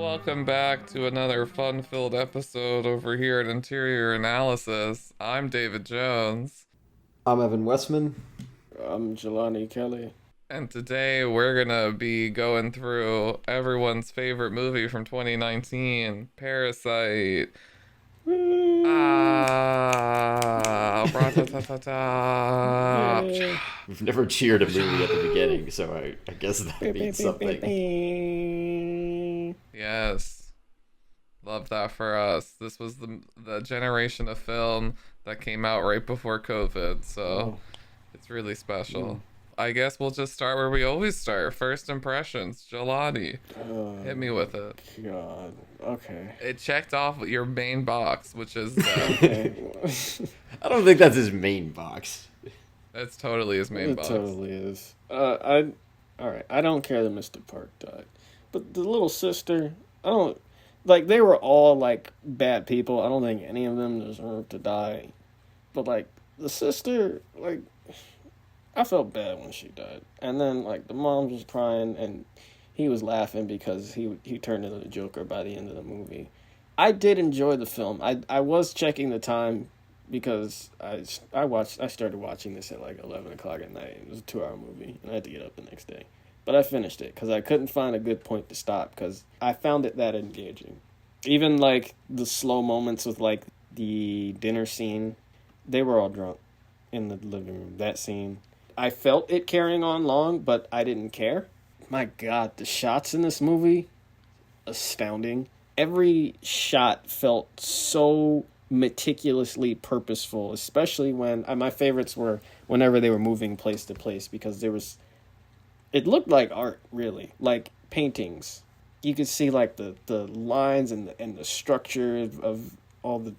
Welcome back to another fun-filled episode over here at Interior Analysis. I'm David Jones, I'm Evan Westman. I'm Jelani Kelly. and today we're gonna be going through everyone's favorite movie from 2019, Parasite. Woo! Ah, bra-ta-ta-ta-ta. Yeah. We've never cheered a movie at the beginning, so I guess that means something. Yes, love that for us. This was the generation of film that came out right before COVID, so Oh, it's really special. I guess we'll just start where we always start. First impressions. Jelani, hit me with it. God. Okay. It checked off your main box, which is Okay. I don't think that's his main box. that's totally his main It box. totally is. All right. I don't care that Mr. Park died, but the little sister. I don't like. They were all like bad people. I don't think any of them deserved to die. But like the sister, like I felt bad when she died, and then like the mom was crying and he was laughing because he turned into the Joker by the end of the movie. I did enjoy the film. I was checking the time because I started watching this at like 11 o'clock at night. It was a 2 hour movie, and I had to get up the next day. But I finished it because I couldn't find a good point to stop because I found it that engaging. Even like the slow moments with like the dinner scene, they were all drunk in the living room. That scene, I felt it carrying on long, but I didn't care. My God, the shots in this movie, astounding. Every shot felt so meticulously purposeful, especially when my favorites were whenever they were moving place to place because it looked like art, really, like paintings. You could see like the lines and the structure of all the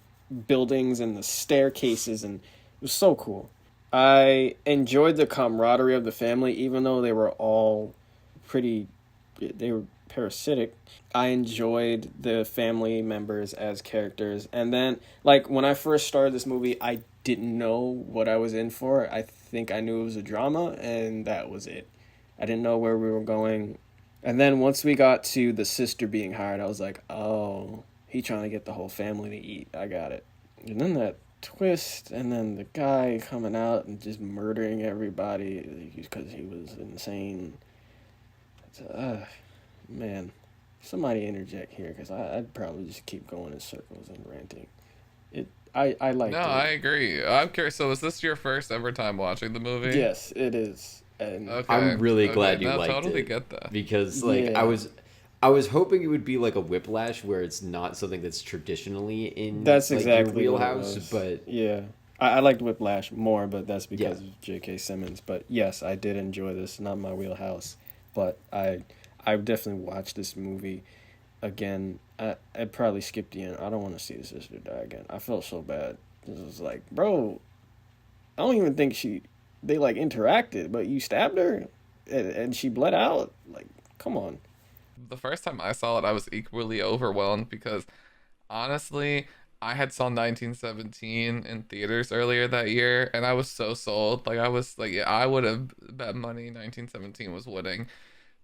buildings and the staircases, and it was so cool. I enjoyed the camaraderie of the family, even though they were all they were parasitic. I enjoyed the family members as characters. And then, like, when I first started this movie, I didn't know what I was in for. I think I knew it was a drama, and that was it. I didn't know where we were going. And then once we got to the sister being hired, I was like, oh, he trying to get the whole family to eat. I got it. And then that twist, and then the guy coming out and just murdering everybody because he was insane. Man, somebody interject here because I'd probably just keep going in circles and ranting. I liked No, it. I agree. I'm curious. So, was this your first ever time watching the movie? Yes, it is. And Okay. I'm really Okay, glad you no, liked totally it get that. because, like, Yeah. I was hoping it would be like a Whiplash where it's not something that's traditionally in that's like, exactly your what it wheelhouse, was. but yeah, I liked Whiplash more, but that's because yeah, of J.K. Simmons. But yes, I did enjoy this. Not my wheelhouse, but I definitely watched this movie again. I'd probably skip the end. I don't want to see the sister die again. I felt so bad. It was like, bro, I don't even think they like interacted, but you stabbed her and she bled out. Like, come on. The first time I saw it, I was equally overwhelmed because honestly, I had saw 1917 in theaters earlier that year, and I was so sold. Like I was like, yeah, I would have bet money 1917 was winning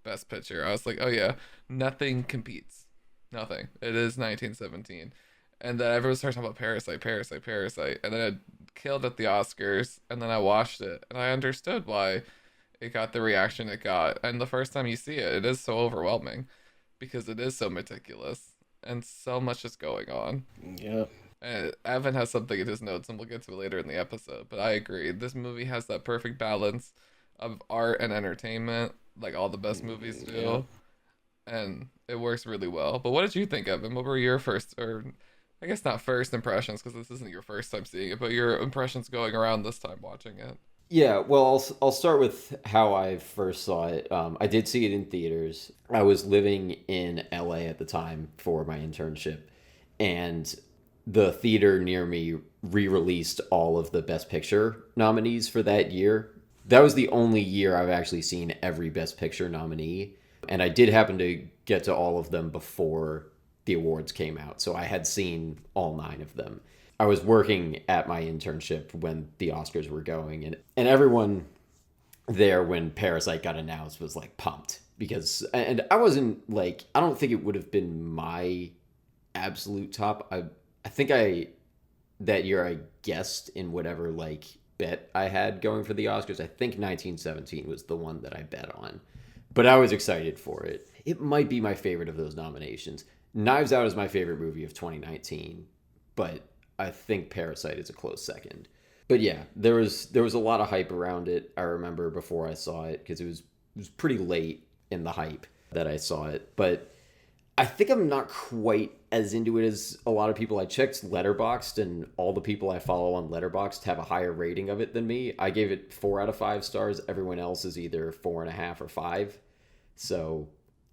Best Picture. I was like, oh yeah, nothing competes, nothing. It is 1917, and then everyone started talking about Parasite, Parasite, Parasite, and then it killed at the Oscars, and then I watched it, and I understood why it got the reaction it got. And the first time you see it, it is so overwhelming because it is so meticulous and so much is going on. Yep. And Evan has something in his notes, and we'll get to it later in the episode. But I agree, this movie has that perfect balance of art and entertainment, like all the best movies Yeah. do, and it works really well. But what did you think, Evan? What were your first, or I guess not first impressions, because this isn't your first time seeing it, but your impressions going around this time watching it? yeah. Well, I'll start with how I first saw it. I did see it in theaters. I was living in LA at the time for my internship, and the theater near me re-released all of the Best Picture nominees for that year. That was the only year I've actually seen every Best Picture nominee, and I did happen to get to all of them before the awards came out, so I had seen all 9 of them. I was working at my internship when the Oscars were going, and everyone there when Parasite got announced was like pumped. because, and I wasn't like, I don't think it would have been my absolute top. I think that year I guessed in whatever like bet I had going for the Oscars. I think 1917 was the one that I bet on, but I was excited for it. It might be my favorite of those nominations. Knives Out is my favorite movie of 2019, but I think Parasite is a close second. But yeah, there was a lot of hype around it. I remember before I saw it because it was pretty late in the hype that I saw it. But I think I'm not quite as into it as a lot of people. I checked Letterboxd, and all the people I follow on Letterboxd have a higher rating of it than me. I gave it 4 out of 5 stars. Everyone else is either 4.5 or 5. So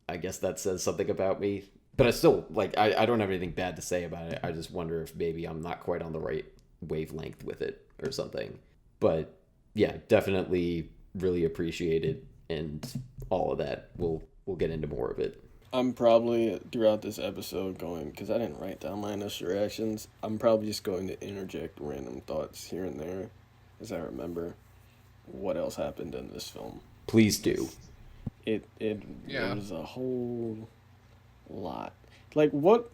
I guess that says something about me. But I still like I don't have anything bad to say about it. I just wonder if maybe I'm not quite on the right wavelength with it or something. But yeah, definitely really appreciate it and all of that. We'll get into more of it. I'm probably, throughout this episode, going, because I didn't write down my initial reactions, I'm probably just going to interject random thoughts here and there as I remember what else happened in this film. Please do. It was a whole lot. Like, what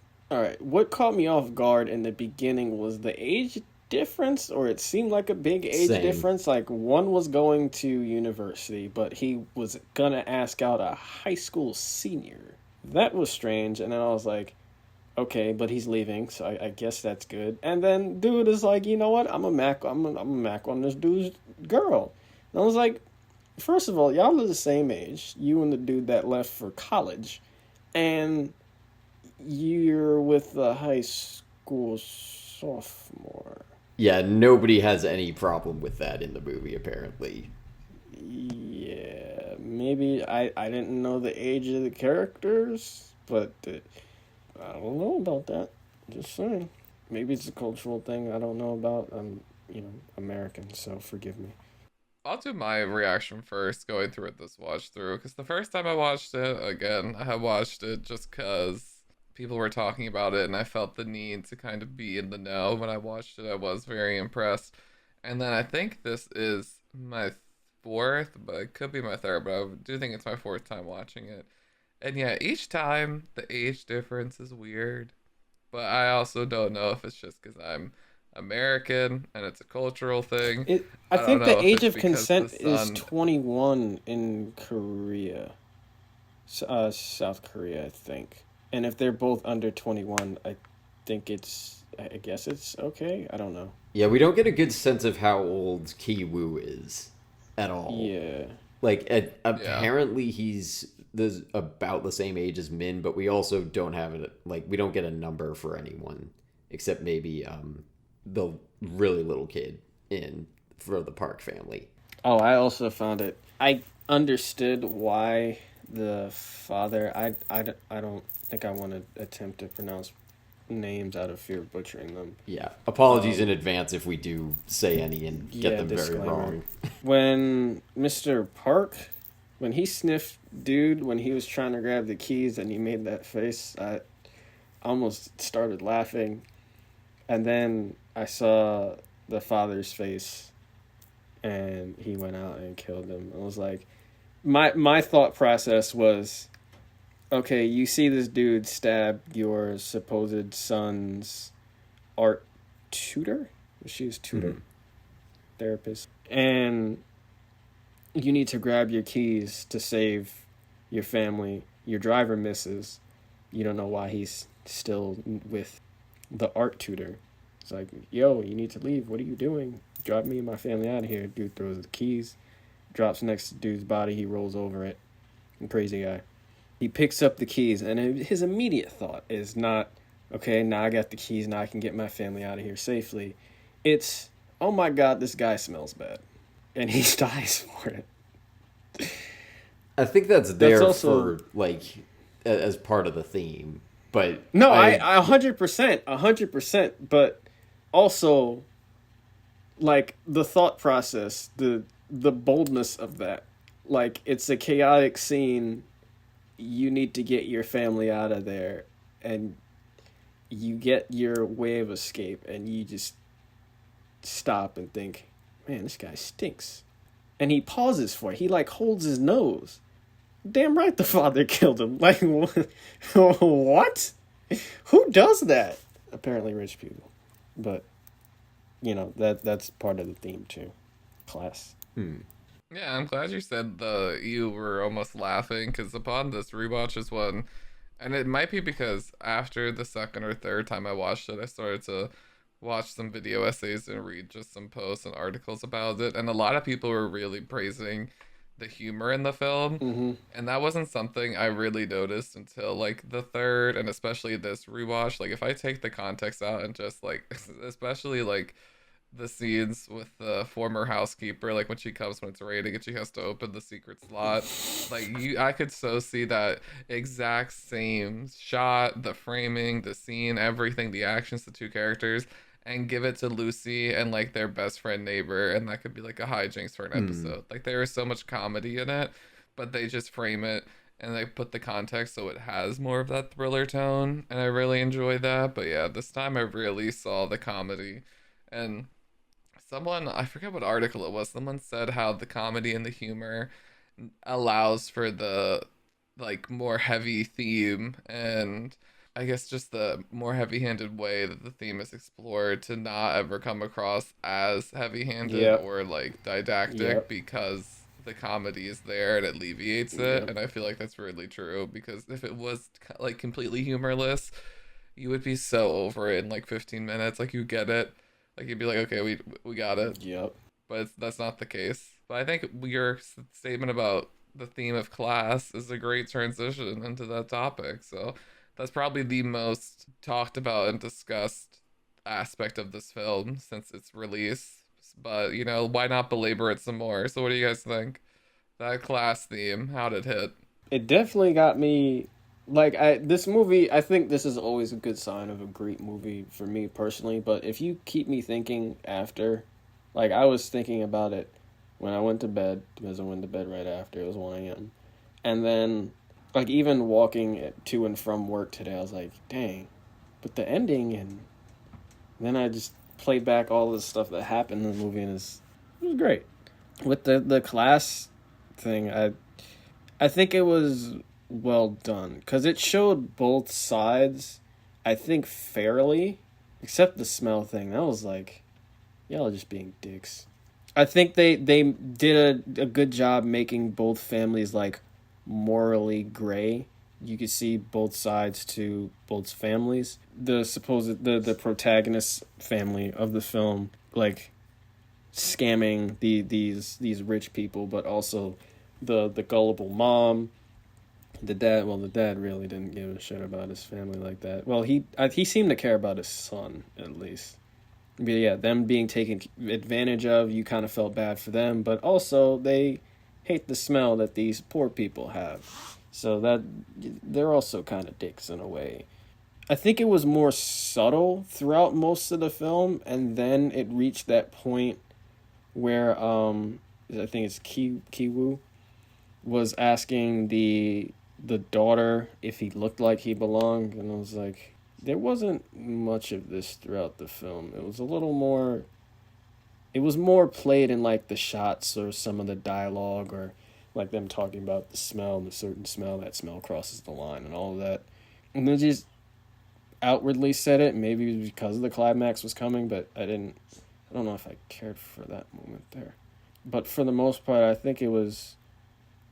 caught me off guard in the beginning was the age difference, or it seemed like a big age difference. Like, one was going to university, but he was gonna ask out a high school senior. That was strange, and then I was like, okay, but he's leaving, so I guess that's good. And then dude is like, you know what? I'm a Mac on this dude's girl. And I was like, first of all, y'all are the same age, you and the dude that left for college, and you're with the high school sophomore. Yeah, nobody has any problem with that in the movie, apparently. Yeah, maybe I didn't know the age of the characters, but I don't know about that. Just saying. Maybe it's a cultural thing I don't know about. I'm, American, so forgive me. I'll do my reaction first going through it this watch through, because the first time I watched it, again, I had watched it just because people were talking about it and I felt the need to kind of be in the know. When I watched it, I was very impressed. And then I think this is my fourth, but it could be my third, but I do think it's my fourth time watching it. And yeah, each time the age difference is weird, but I also don't know if it's just because I'm American and it's a cultural thing. I think the age of consent the is 21 in Korea, South Korea, I think. And if they're both under 21, I guess it's okay. I don't know. Yeah, we don't get a good sense of how old Ki-woo is at all. Yeah. Like, apparently he's about the same age as Min, but we also don't have it. Like, we don't get a number for anyone except maybe the really little kid for the Park family. Oh, I also found it. I understood why the father. I don't think I want to attempt to pronounce names out of fear of butchering them. Yeah, apologies in advance if we do say any and get them disclaimer. Very wrong. When Mr. Park, when he sniffed dude when he was trying to grab the keys and he made that face, I almost started laughing. And then I saw the father's face and he went out and killed him. I was like, my thought process was, okay, you see this dude stab your supposed son's art tutor? She was tutor, therapist. And you need to grab your keys to save your family. Your driver misses. You don't know why he's still with the art tutor. It's like, yo, you need to leave. What are you doing? Drop me and my family out of here. Dude throws the keys, drops next to dude's body. He rolls over it. Crazy guy. He picks up the keys, and his immediate thought is not, okay, now I got the keys, now I can get my family out of here safely. It's, oh my God, this guy smells bad. And he dies for it. I think that's also, for, like, as part of the theme. But no, I 100%, but also, like, the thought process, the boldness of that. Like, it's a chaotic scene. You need to get your family out of there, and you get your way of escape, and you just stop and think, man, this guy stinks. And he pauses for it. He, like, holds his nose. damn right the father killed him. Like, what? Who does that? Apparently rich people. But, that's part of the theme, too. Class. Yeah, I'm glad you said you were almost laughing because upon this rewatch is one, and it might be because after the second or third time I watched it, I started to watch some video essays and read just some posts and articles about it, and a lot of people were really praising the humor in the film, Mm-hmm. and that wasn't something I really noticed until like the third and especially this rewatch. Like if I take the context out and just like especially like the scenes with the former housekeeper, like when she comes when it's raining and she has to open the secret slot, like I could so see that exact same shot, the framing, the scene, everything, the actions, the two characters, and give it to Lucy and like their best friend neighbor, and that could be like a hijinks for an episode. Like there is so much comedy in it, but they just frame it and they put the context so it has more of that thriller tone, and I really enjoy that. But yeah, this time I really saw the comedy. And someone, I forget what article it was, someone said how the comedy and the humor allows for the like more heavy theme, and I guess just the more heavy-handed way that the theme is explored to not ever come across as heavy-handed Yep. or like didactic, Yep. because the comedy is there and it alleviates it. Yep. And I feel like that's really true, because if it was like completely humorless, you would be so over it in like 15 minutes. Like you get it, like you'd be like, okay, we got it. Yep. But that's not the case. But I think your statement about the theme of class is a great transition into that topic. So that's probably the most talked about and discussed aspect of this film since its release. But why not belabor it some more? So what do you guys think? That class theme, how did it hit? It definitely got me. Like, this movie, I think this is always a good sign of a great movie for me personally. But if you keep me thinking after, like, I was thinking about it when I went to bed, because I went to bed right after, it was 1 a.m. And then, like, even walking to and from work today, I was like, dang. But the ending, and then I just played back all the stuff that happened in the movie, and it was great. With the class thing, I think it was well done because it showed both sides, I think, fairly, except the smell thing. That was like, y'all are just being dicks. I think they did a good job making both families like morally gray. You could see both sides to both families. The protagonist family of the film, like, scamming these rich people, but also the gullible mom. The dad really didn't give a shit about his family like that. Well, he seemed to care about his son, at least. But yeah, them being taken advantage of, you kind of felt bad for them, but also they hate the smell that these poor people have. So that they're also kind of dicks in a way. I think it was more subtle throughout most of the film, and then it reached that point where I think it's Kiwoo was asking the daughter if he looked like he belonged, and I was like, there wasn't much of this throughout the film. It was a little more. It was more played in like the shots or some of the dialogue, or like them talking about the smell and the certain smell, that smell crosses the line and all of that. And they just outwardly said it. Maybe it was because the climax was coming, but I don't know if I cared for that moment there. But for the most part, I think it was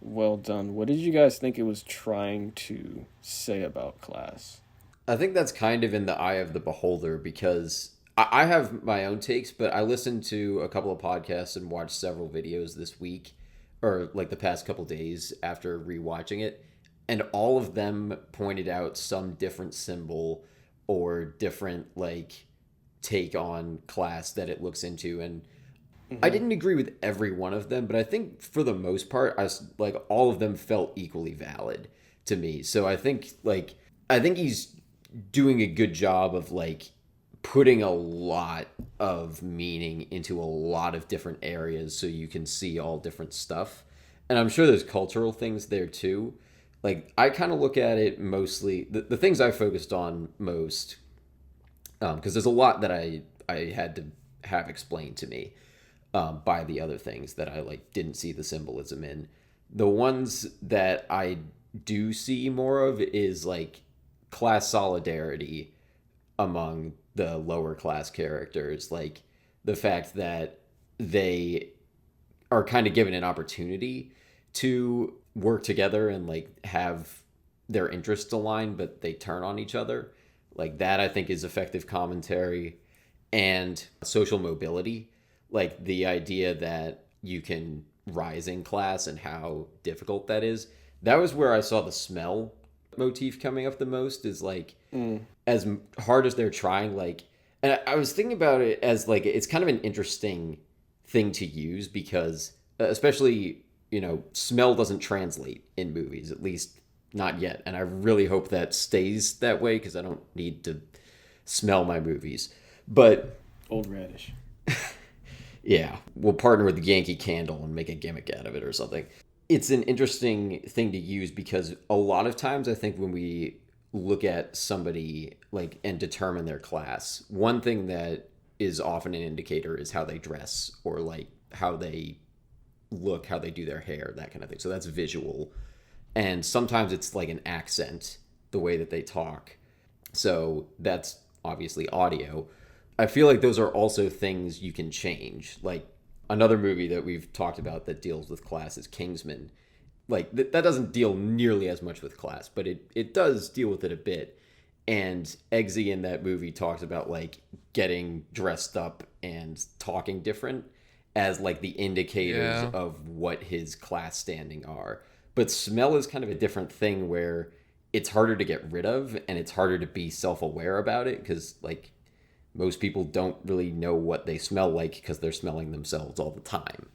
well done. What did you guys think it was trying to say about class? I think that's kind of in the eye of the beholder, because I have my own takes, but I listened to a couple of podcasts and watched several videos this week, or like the past couple days after rewatching it, and all of them pointed out some different symbol or different like take on class that it looks into. And I didn't agree with every one of them, but I think for the most part, like all of them felt equally valid to me. So I think he's doing a good job of like putting a lot of meaning into a lot of different areas so you can see all different stuff. And I'm sure there's cultural things there too. Like I kind of look at it mostly the things I focused on most, because there's a lot that I had to have explained to me by the other things that I like didn't see the symbolism in. The ones that I do see more of is like class solidarity among the lower class characters. Like the fact that they are kind of given an opportunity to work together and like have their interests aligned, but they turn on each other. Like that, I think is effective commentary. And social mobility, like the idea that you can rise in class and how difficult that is. That was where I saw the smell motif coming up the most, is like as hard as they're trying, like, and I was thinking about it as like it's kind of an interesting thing to use because especially, you know, smell doesn't translate in movies, at least not yet, and I really hope that stays that way because I don't need to smell my movies. But Old Radish. yeah, we'll partner with Yankee Candle and make a gimmick out of it or something. It's an interesting thing to use because a lot of times I think when we look at somebody like and determine their class, one thing that is often an indicator is how they dress or like how they look, how they do their hair, that kind of thing. So that's visual. And sometimes it's like an accent, the way that they talk. So that's obviously audio. I feel like those are also things you can change. Like another movie that we've talked about that deals with class is Kingsman. Like that doesn't deal nearly as much with class, but it does deal with it a bit. And Eggsy in that movie talks about like getting dressed up and talking different as like the indicators of what his class standing are. But smell is kind of a different thing where it's harder to get rid of and it's harder to be self-aware about it because like most people don't really know what they smell like because they're smelling themselves all the time.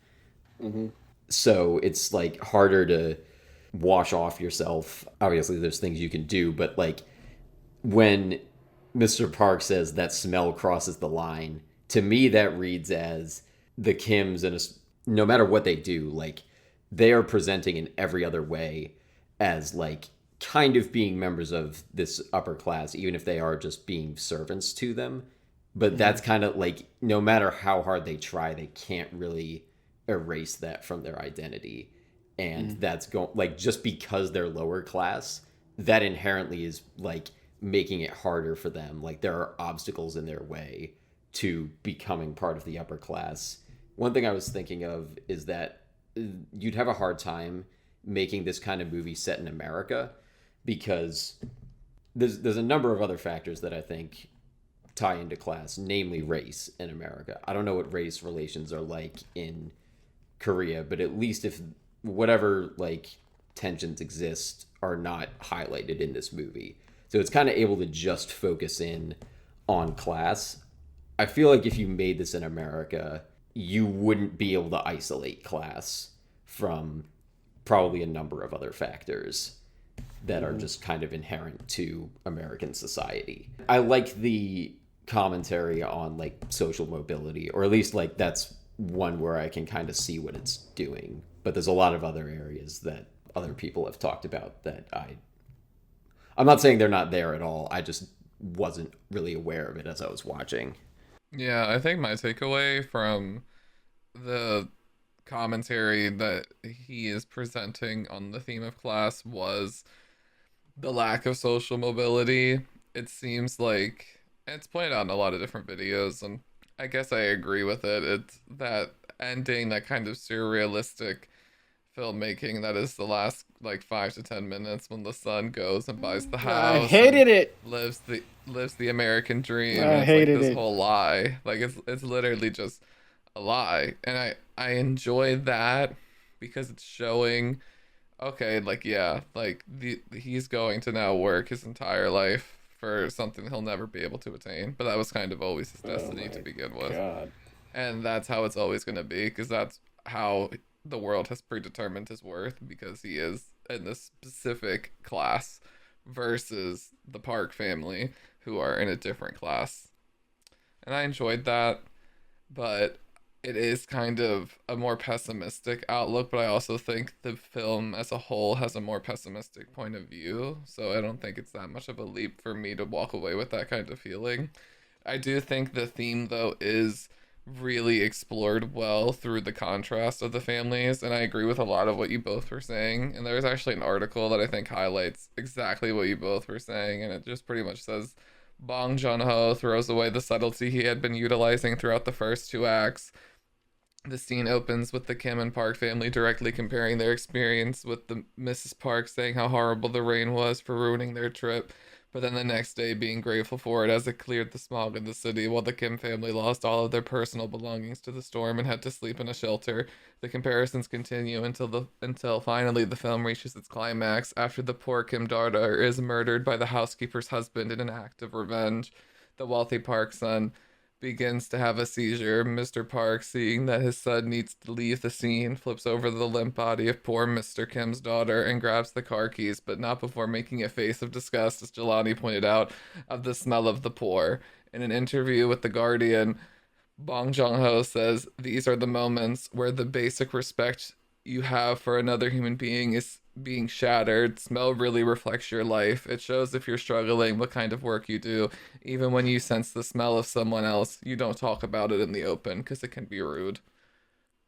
Mm-hmm. So it's like harder to wash off yourself. Obviously there's things you can do, but like when Mr. Park says that smell crosses the line, to me that reads as the Kims, and no matter what they do, like they are presenting in every other way as like kind of being members of this upper class, even if they are just being servants to them. But that's kind of like no matter how hard they try, they can't really erase that from their identity. And that's going like just because they're lower class, that inherently is like making it harder for them. Like there are obstacles in their way to becoming part of the upper class. One thing I was thinking of is that you'd have a hard time making this kind of movie set in America because there's a number of other factors that I think tie into class, namely race in America. I don't know what race relations are like in Korea, but at least if whatever like tensions exist are not highlighted in this movie. So it's kind of able to just focus in on class. I feel like if you made this in America, you wouldn't be able to isolate class from probably a number of other factors that are just kind of inherent to American society. I like the commentary on like social mobility, or at least like that's one where I can kind of see what it's doing. But there's a lot of other areas that other people have talked about that I'm not saying they're not there at all. I just wasn't really aware of it as I was watching. Yeah, I think my takeaway from the commentary that he is presenting on the theme of class was the lack of social mobility. It seems like it's pointed out in a lot of different videos, and I guess I agree with it. It's that ending, that kind of surrealistic filmmaking that is the last like 5 to 10 minutes when the son goes and buys the house. I hated it. Lives the American dream. I And it's hated like this it. whole lie. Like it's literally just a lie. And I enjoy that because it's showing, okay, like yeah, like he's going to now work his entire life for something he'll never be able to attain. But that was kind of always his destiny to begin with. God. And that's how it's always going to be because that's how the world has predetermined his worth, because he is in this specific class versus the Park family who are in a different class. And I enjoyed that, but it is kind of a more pessimistic outlook, but I also think the film as a whole has a more pessimistic point of view, so I don't think it's that much of a leap for me to walk away with that kind of feeling. I do think the theme though is really explored well through the contrast of the families, and I agree with a lot of what you both were saying. And there's actually an article that I think highlights exactly what you both were saying, and it just pretty much says Bong Joon-ho throws away the subtlety he had been utilizing throughout the first two acts. The scene opens with the Kim and Park family directly comparing their experience with the Mrs. Park saying how horrible the rain was for ruining their trip, but then the next day being grateful for it as it cleared the smog in the city, while the Kim family lost all of their personal belongings to the storm and had to sleep in a shelter. The comparisons continue until finally the film reaches its climax after the poor Kim daughter is murdered by the housekeeper's husband in an act of revenge. The wealthy Park son begins to have a seizure. Mr. Park, seeing that his son needs to leave the scene, flips over the limp body of poor Mr. Kim's daughter and grabs the car keys, but not before making a face of disgust, as Jelani pointed out, of the smell of the poor. In an interview with The Guardian, Bong Joon-ho says these are the moments where the basic respect you have for another human being is being shattered. Smell really reflects your life. It shows if you're struggling, what kind of work you do. Even when you sense the smell of someone else, you don't talk about it in the open because it can be rude.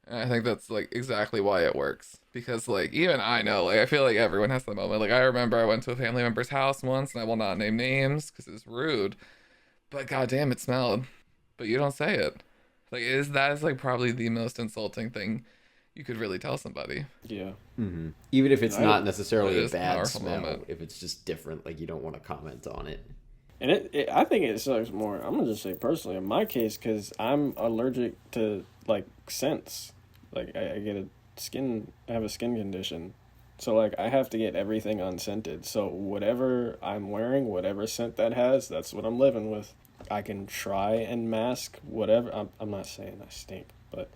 And I think that's like exactly why it works. Because like even I know, like I feel like everyone has the moment. Like I remember I went to a family member's house once, and I will not name names because it's rude. But goddamn, it smelled. But you don't say it. Like that is like probably the most insulting thing you could really tell somebody. Yeah. Mm-hmm. Even if it's not necessarily a bad powerful smell, moment. if it's just different, like you don't want to comment on it. And I think it sucks more. I'm gonna just say personally, in my case, because I'm allergic to like scents. Like I get I have a skin condition, so like I have to get everything unscented. So whatever I'm wearing, whatever scent that has, that's what I'm living with. I can try and mask whatever. I'm not saying I stink, but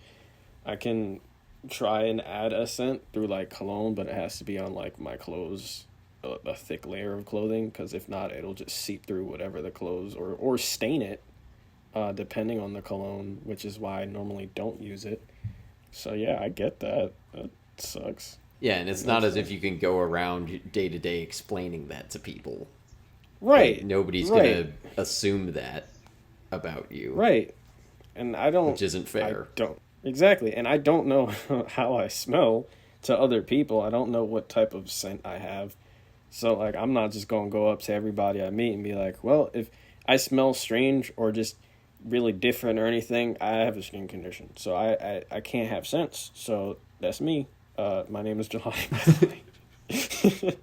I can try and add a scent through like cologne, but it has to be on like my clothes, a thick layer of clothing, because if not, it'll just seep through whatever the clothes or stain it, depending on the cologne, which is why I normally don't use it. So yeah, I get that. That sucks. Yeah, and it's not as if you can go around day to day explaining that to people. Right. Like, nobody's gonna assume that about you. Right. And I don't. Which isn't fair. I don't. Exactly. And I don't know how I smell to other people. I don't know what type of scent I have. So, like, I'm not just going to go up to everybody I meet and be like, well, if I smell strange or just really different or anything, I have a skin condition. So I can't have scents. So that's me. My name is Jelani, by the way.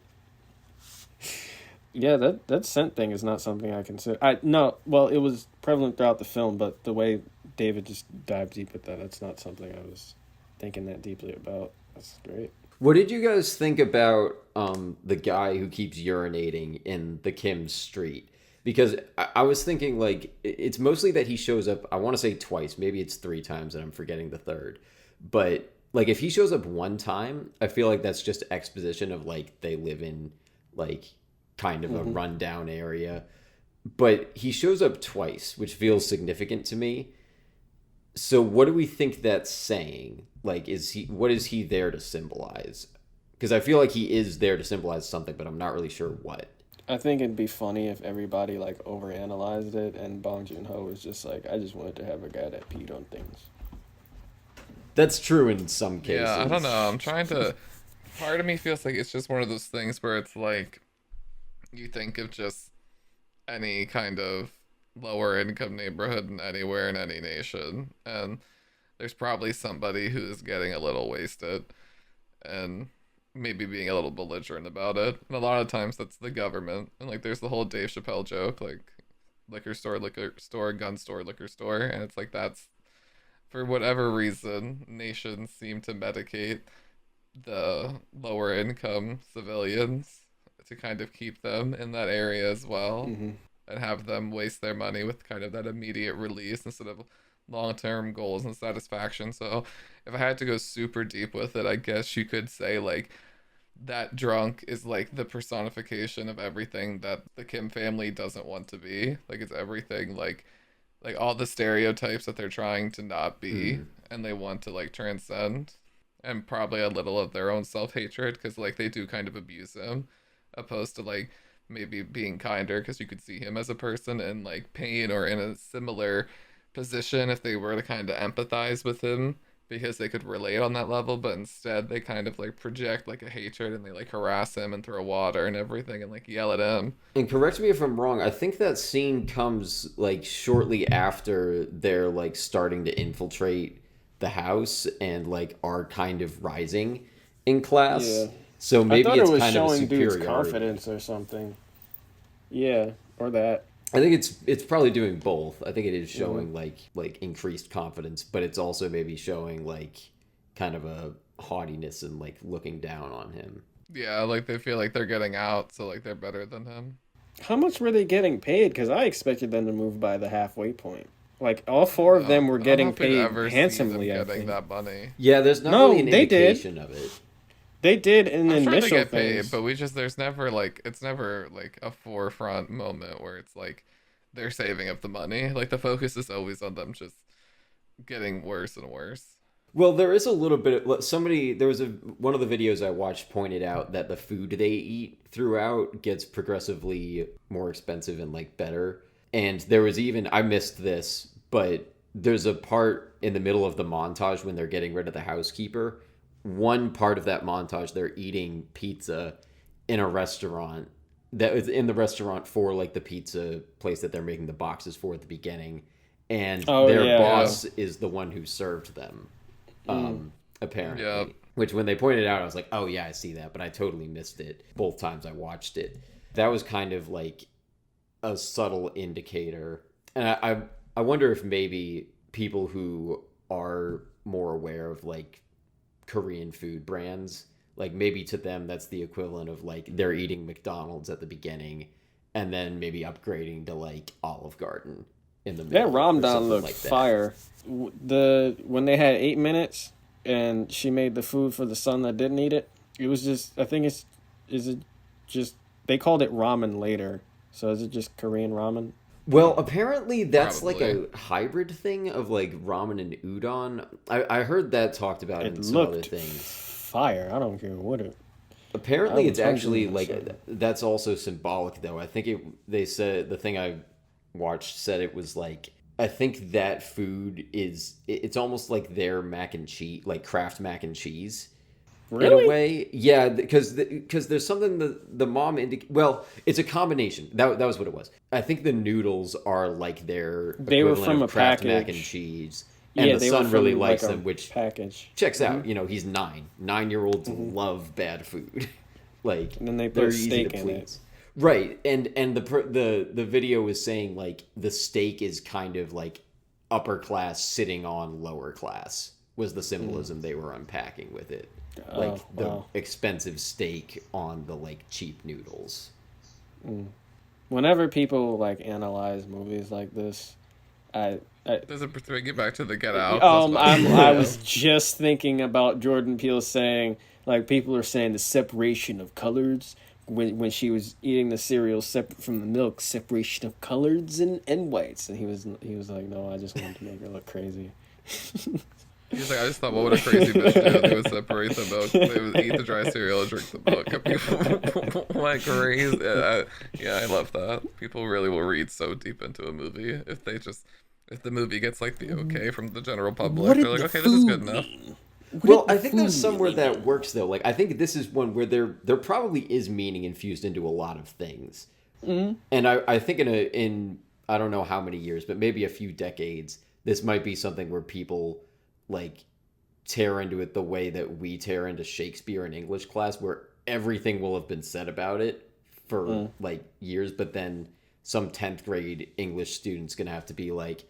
Yeah, that scent thing is not something I consider. Well, it was prevalent throughout the film, but the way David just dived deep with that, that's not something I was thinking that deeply about. That's great. What did you guys think about the guy who keeps urinating in the Kim street? Because I was thinking, like, it's mostly that he shows up, I want to say twice, maybe it's 3 times and I'm forgetting the third. But, like, if he shows up one time, I feel like that's just exposition of, like, they live in, like, kind of a rundown area. But he shows up twice, which feels significant to me. So what do we think that's saying? Like, what is he there to symbolize? Because I feel like he is there to symbolize something, but I'm not really sure what. I think it'd be funny if everybody, like, overanalyzed it and Bong Joon-ho was just like, I just wanted to have a guy that peed on things. That's true in some cases. Yeah, I don't know. I'm trying to... Part of me feels like it's just one of those things where it's like, you think of just any kind of lower income neighborhood in anywhere in any nation, and there's probably somebody who's getting a little wasted and maybe being a little belligerent about it. And a lot of times that's the government. And like there's the whole Dave Chappelle joke, like liquor store, gun store, liquor store, and it's like that's for whatever reason nations seem to medicate the lower income civilians to kind of keep them in that area as well, and have them waste their money with kind of that immediate release instead of long-term goals and satisfaction. So if I had to go super deep with it, I guess you could say like that drunk is like the personification of everything that the Kim family doesn't want to be. Like it's everything like all the stereotypes that they're trying to not be, and they want to like transcend, and probably a little of their own self-hatred because like they do kind of abuse him, opposed to like maybe being kinder because you could see him as a person in like pain or in a similar position if they were to kind of empathize with him because they could relate on that level, but instead they kind of like project like a hatred and they like harass him and throw water and everything and like yell at him. And correct me if I'm wrong, I think that scene comes like shortly after they're like starting to infiltrate the house and like are kind of rising in class. Yeah. So I maybe thought it's it was kind of a showing dude's superiority. confidence or something. Yeah, or that. I think it's probably doing both. I think it is showing like increased confidence, but it's also maybe showing like kind of a haughtiness and like looking down on him. Yeah, like they feel like they're getting out, so like they're better than him. How much were they getting paid? Because I expected them to move by the halfway point. Like, all four of them were getting paid handsomely, I getting think. that money. Yeah, there's not really an they did. indication of it. They did in the I'm sure they initial get paid, phase. but there's never like it's never like a forefront moment where it's like they're saving up the money. Like the focus is always on them just getting worse and worse. Well, there is a little bit of one of the videos I watched pointed out that the food they eat throughout gets progressively more expensive and like better. And there was even, I missed this, but there's a part in the middle of the montage when they're getting rid of the housekeeper. One part of that montage, they're eating pizza in a restaurant that was in the restaurant for like the pizza place that they're making the boxes for at the beginning. And their boss is the one who served them, apparently. Yeah. Which when they pointed it out, I was like, oh yeah, I see that. But I totally missed it both times I watched it. That was kind of like a subtle indicator. And I wonder if maybe people who are more aware of like Korean food brands, like maybe to them that's the equivalent of like they're eating McDonald's at the beginning and then maybe upgrading to like Olive Garden in the middle. That Ramdan looked fire. When they had 8 minutes and she made the food for the son that didn't eat it, it was just, I think they called it ramen later. So is it just Korean ramen? Well, apparently that's Probably. like a hybrid thing of like ramen and udon. I heard that talked about in It some other looked things. fire. I don't care what it. Apparently it's actually hungry, like so. that's also symbolic though. I think they said the thing I watched said it was like I think that food it's almost like their mac and cheese, like Kraft mac and cheese. Really? In a way, yeah, because there's something the mom well, it's a combination. That was what it was. I think the noodles are like their They were equivalent from of a Kraft package. mac and cheese, and the they son were really from, likes like, a them, which package. checks out. You know, he's 9. 9-year-olds love bad food. Like, And then they they're put easy steak to in please. Right, and the video was saying like the steak is kind of like upper class sitting on lower class was the symbolism they were unpacking with it. Like the expensive steak on the like cheap noodles. Whenever people like analyze movies like this, Does it get back to the Get Out? I was just thinking about Jordan Peele saying, like, people are saying the separation of colors when she was eating the cereal separate from the milk, separation of colors and whites, and he was like, no, I just wanted to make her look crazy. He's like, I just thought, what would a crazy bitch do? They would separate the milk. They would eat the dry cereal and drink the milk. And people went crazy. Yeah, I love that. People really will read so deep into a movie if the movie gets like the okay from the general public. They're like, okay, this is good enough. Well, I think there's somewhere that works though. Like I think this is one where there probably is meaning infused into a lot of things. Mm-hmm. And I think in I don't know how many years, but maybe a few decades, this might be something where people like tear into it the way that we tear into Shakespeare in English class, where everything will have been said about it for like years, but then some 10th grade English student's gonna have to be like,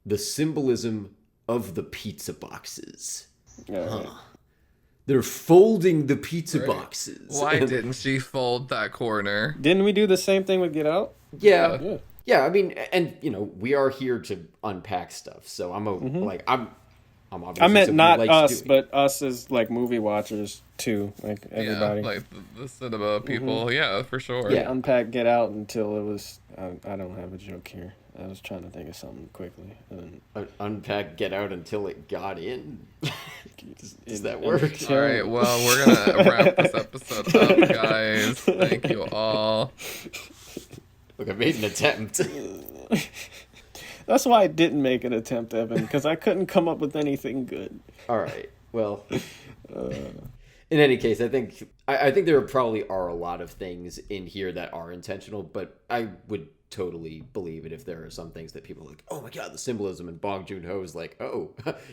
the symbolism of the pizza boxes. Right. They're folding the pizza boxes. Why didn't she fold that corner? Didn't we do the same thing with Get Out? Yeah. Yeah, I mean, and you know, we are here to unpack stuff, so I'm obviously I meant somebody not who likes us, doing but us as like movie watchers too, like everybody. Yeah, like the cinema people. Yeah, for sure. Yeah. Unpack Get Out until it was. I don't have a joke here. I was trying to think of something quickly. And unpack Get Out until it got in. Does that work? All right, well, we're gonna wrap this episode up, guys. Thank you all. Look, I made an attempt. That's why I didn't make an attempt, Evan, because I couldn't come up with anything good. All right. Well, in any case, I think there probably are a lot of things in here that are intentional, but I would totally believe it if there are some things that people are like, oh my god, the symbolism, and Bong Joon-ho is like, oh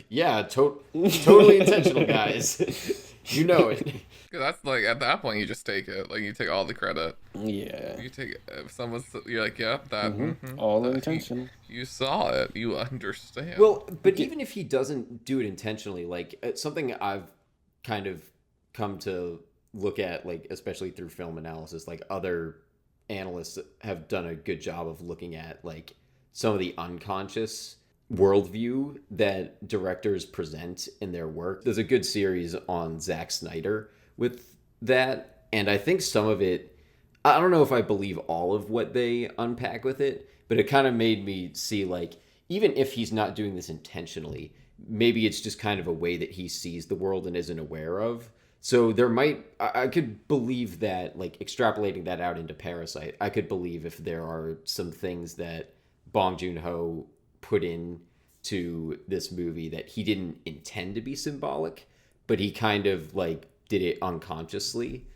yeah, totally intentional, guys. You know it. That's like, at that point, you just take it. Like, you take all the credit. Yeah. You take, if someone's, you're like, yep, that. All that, intentional. You saw it. You understand. Well, but even if he doesn't do it intentionally, like something I've kind of come to look at, like especially through film analysis, like other analysts have done a good job of looking at like some of the unconscious worldview that directors present in their work. There's a good series on Zack Snyder with that, and I think some of it, I don't know if I believe all of what they unpack with it, but it kind of made me see like, even if he's not doing this intentionally, maybe it's just kind of a way that he sees the world and isn't aware of. So there might, I could believe that, like extrapolating that out into Parasite, I could believe if there are some things that Bong Joon-ho put in to this movie that he didn't intend to be symbolic, but he kind of like did it unconsciously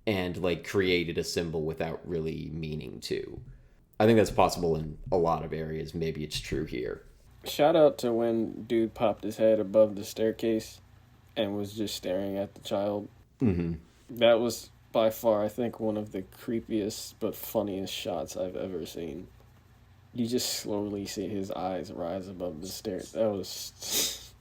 and like created a symbol without really meaning to. I think that's possible in a lot of areas. Maybe it's true here. Shout out to when dude popped his head above the staircase and was just staring at the child. Mm-hmm. That was by far, I think, one of the creepiest but funniest shots I've ever seen. You just slowly see his eyes rise above the stairs. That was...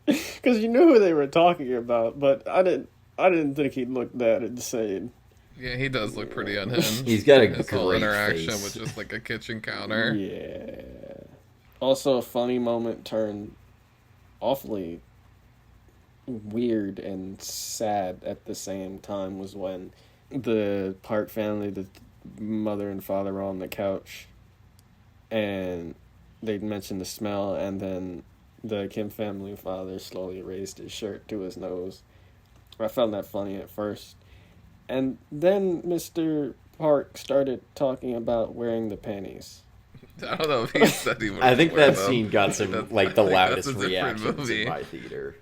Because you knew who they were talking about, but I didn't think he looked that insane. Yeah, he does look pretty unhinged. He's got a His whole great interaction face. with just like a kitchen counter. Yeah. Also, a funny moment turned awfully weird and sad at the same time was when the Park family, the mother and father, were on the couch and they'd mentioned the smell, and then the Kim family father slowly raised his shirt to his nose. I found that funny at first. And then Mr. Park started talking about wearing the panties. I don't know if he said he would. I think wear that them. scene got some That's- like I the think loudest that's a different reactions movie. in my theater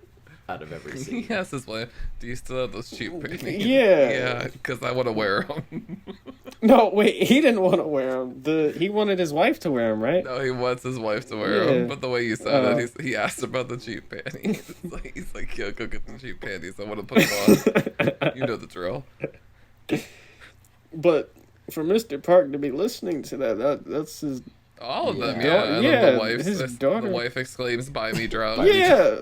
out of every He scene. asked his wife, "Do you still have those cheap panties?" Yeah. Yeah, because I want to wear them. No, wait, he didn't want to wear them. He wanted his wife to wear them, right? No, he wants his wife to wear Yeah. them. But the way you said it, he asked about the cheap panties. He's like, "Yo, go get the cheap panties. I want to put them on." You know the drill. But for Mr. Park to be listening to that's his... All of them, Yeah. yeah. And Yeah, then the wife, his daughter. the wife exclaims, "Buy me drugs." Yeah.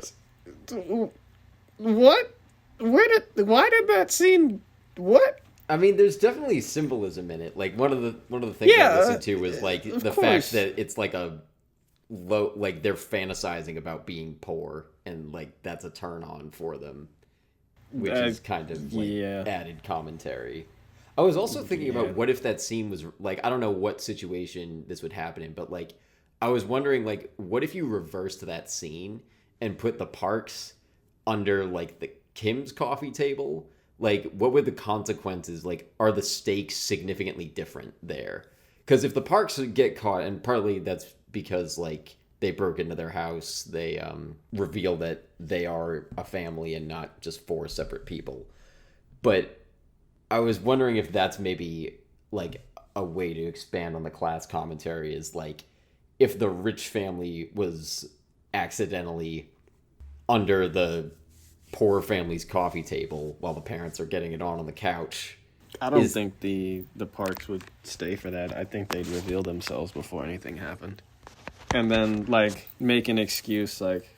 What? Why did that scene... What? I mean, there's definitely symbolism in it. Like one of the things Yeah, I listened to was like of the course. fact that it's like a low, like they're fantasizing about being poor, and like that's a turn on for them, which is kind of like yeah. added commentary. I was also thinking Yeah. about what if that scene was like, I don't know what situation this would happen in, but like I was wondering like what if you reversed that scene and put the Parks under like the Kim's coffee table? Like, what would the consequences, like, are the stakes significantly different there? Because if the Parks get caught, and partly that's because, like, they broke into their house, they reveal that they are a family and not just four separate people. But I was wondering if that's maybe, like, a way to expand on the class commentary is, like, if the rich family was accidentally under the poor family's coffee table while the parents are getting it on the couch. I don't think the Parks would stay for that. I think they'd reveal themselves before anything happened. And then, like, make an excuse like,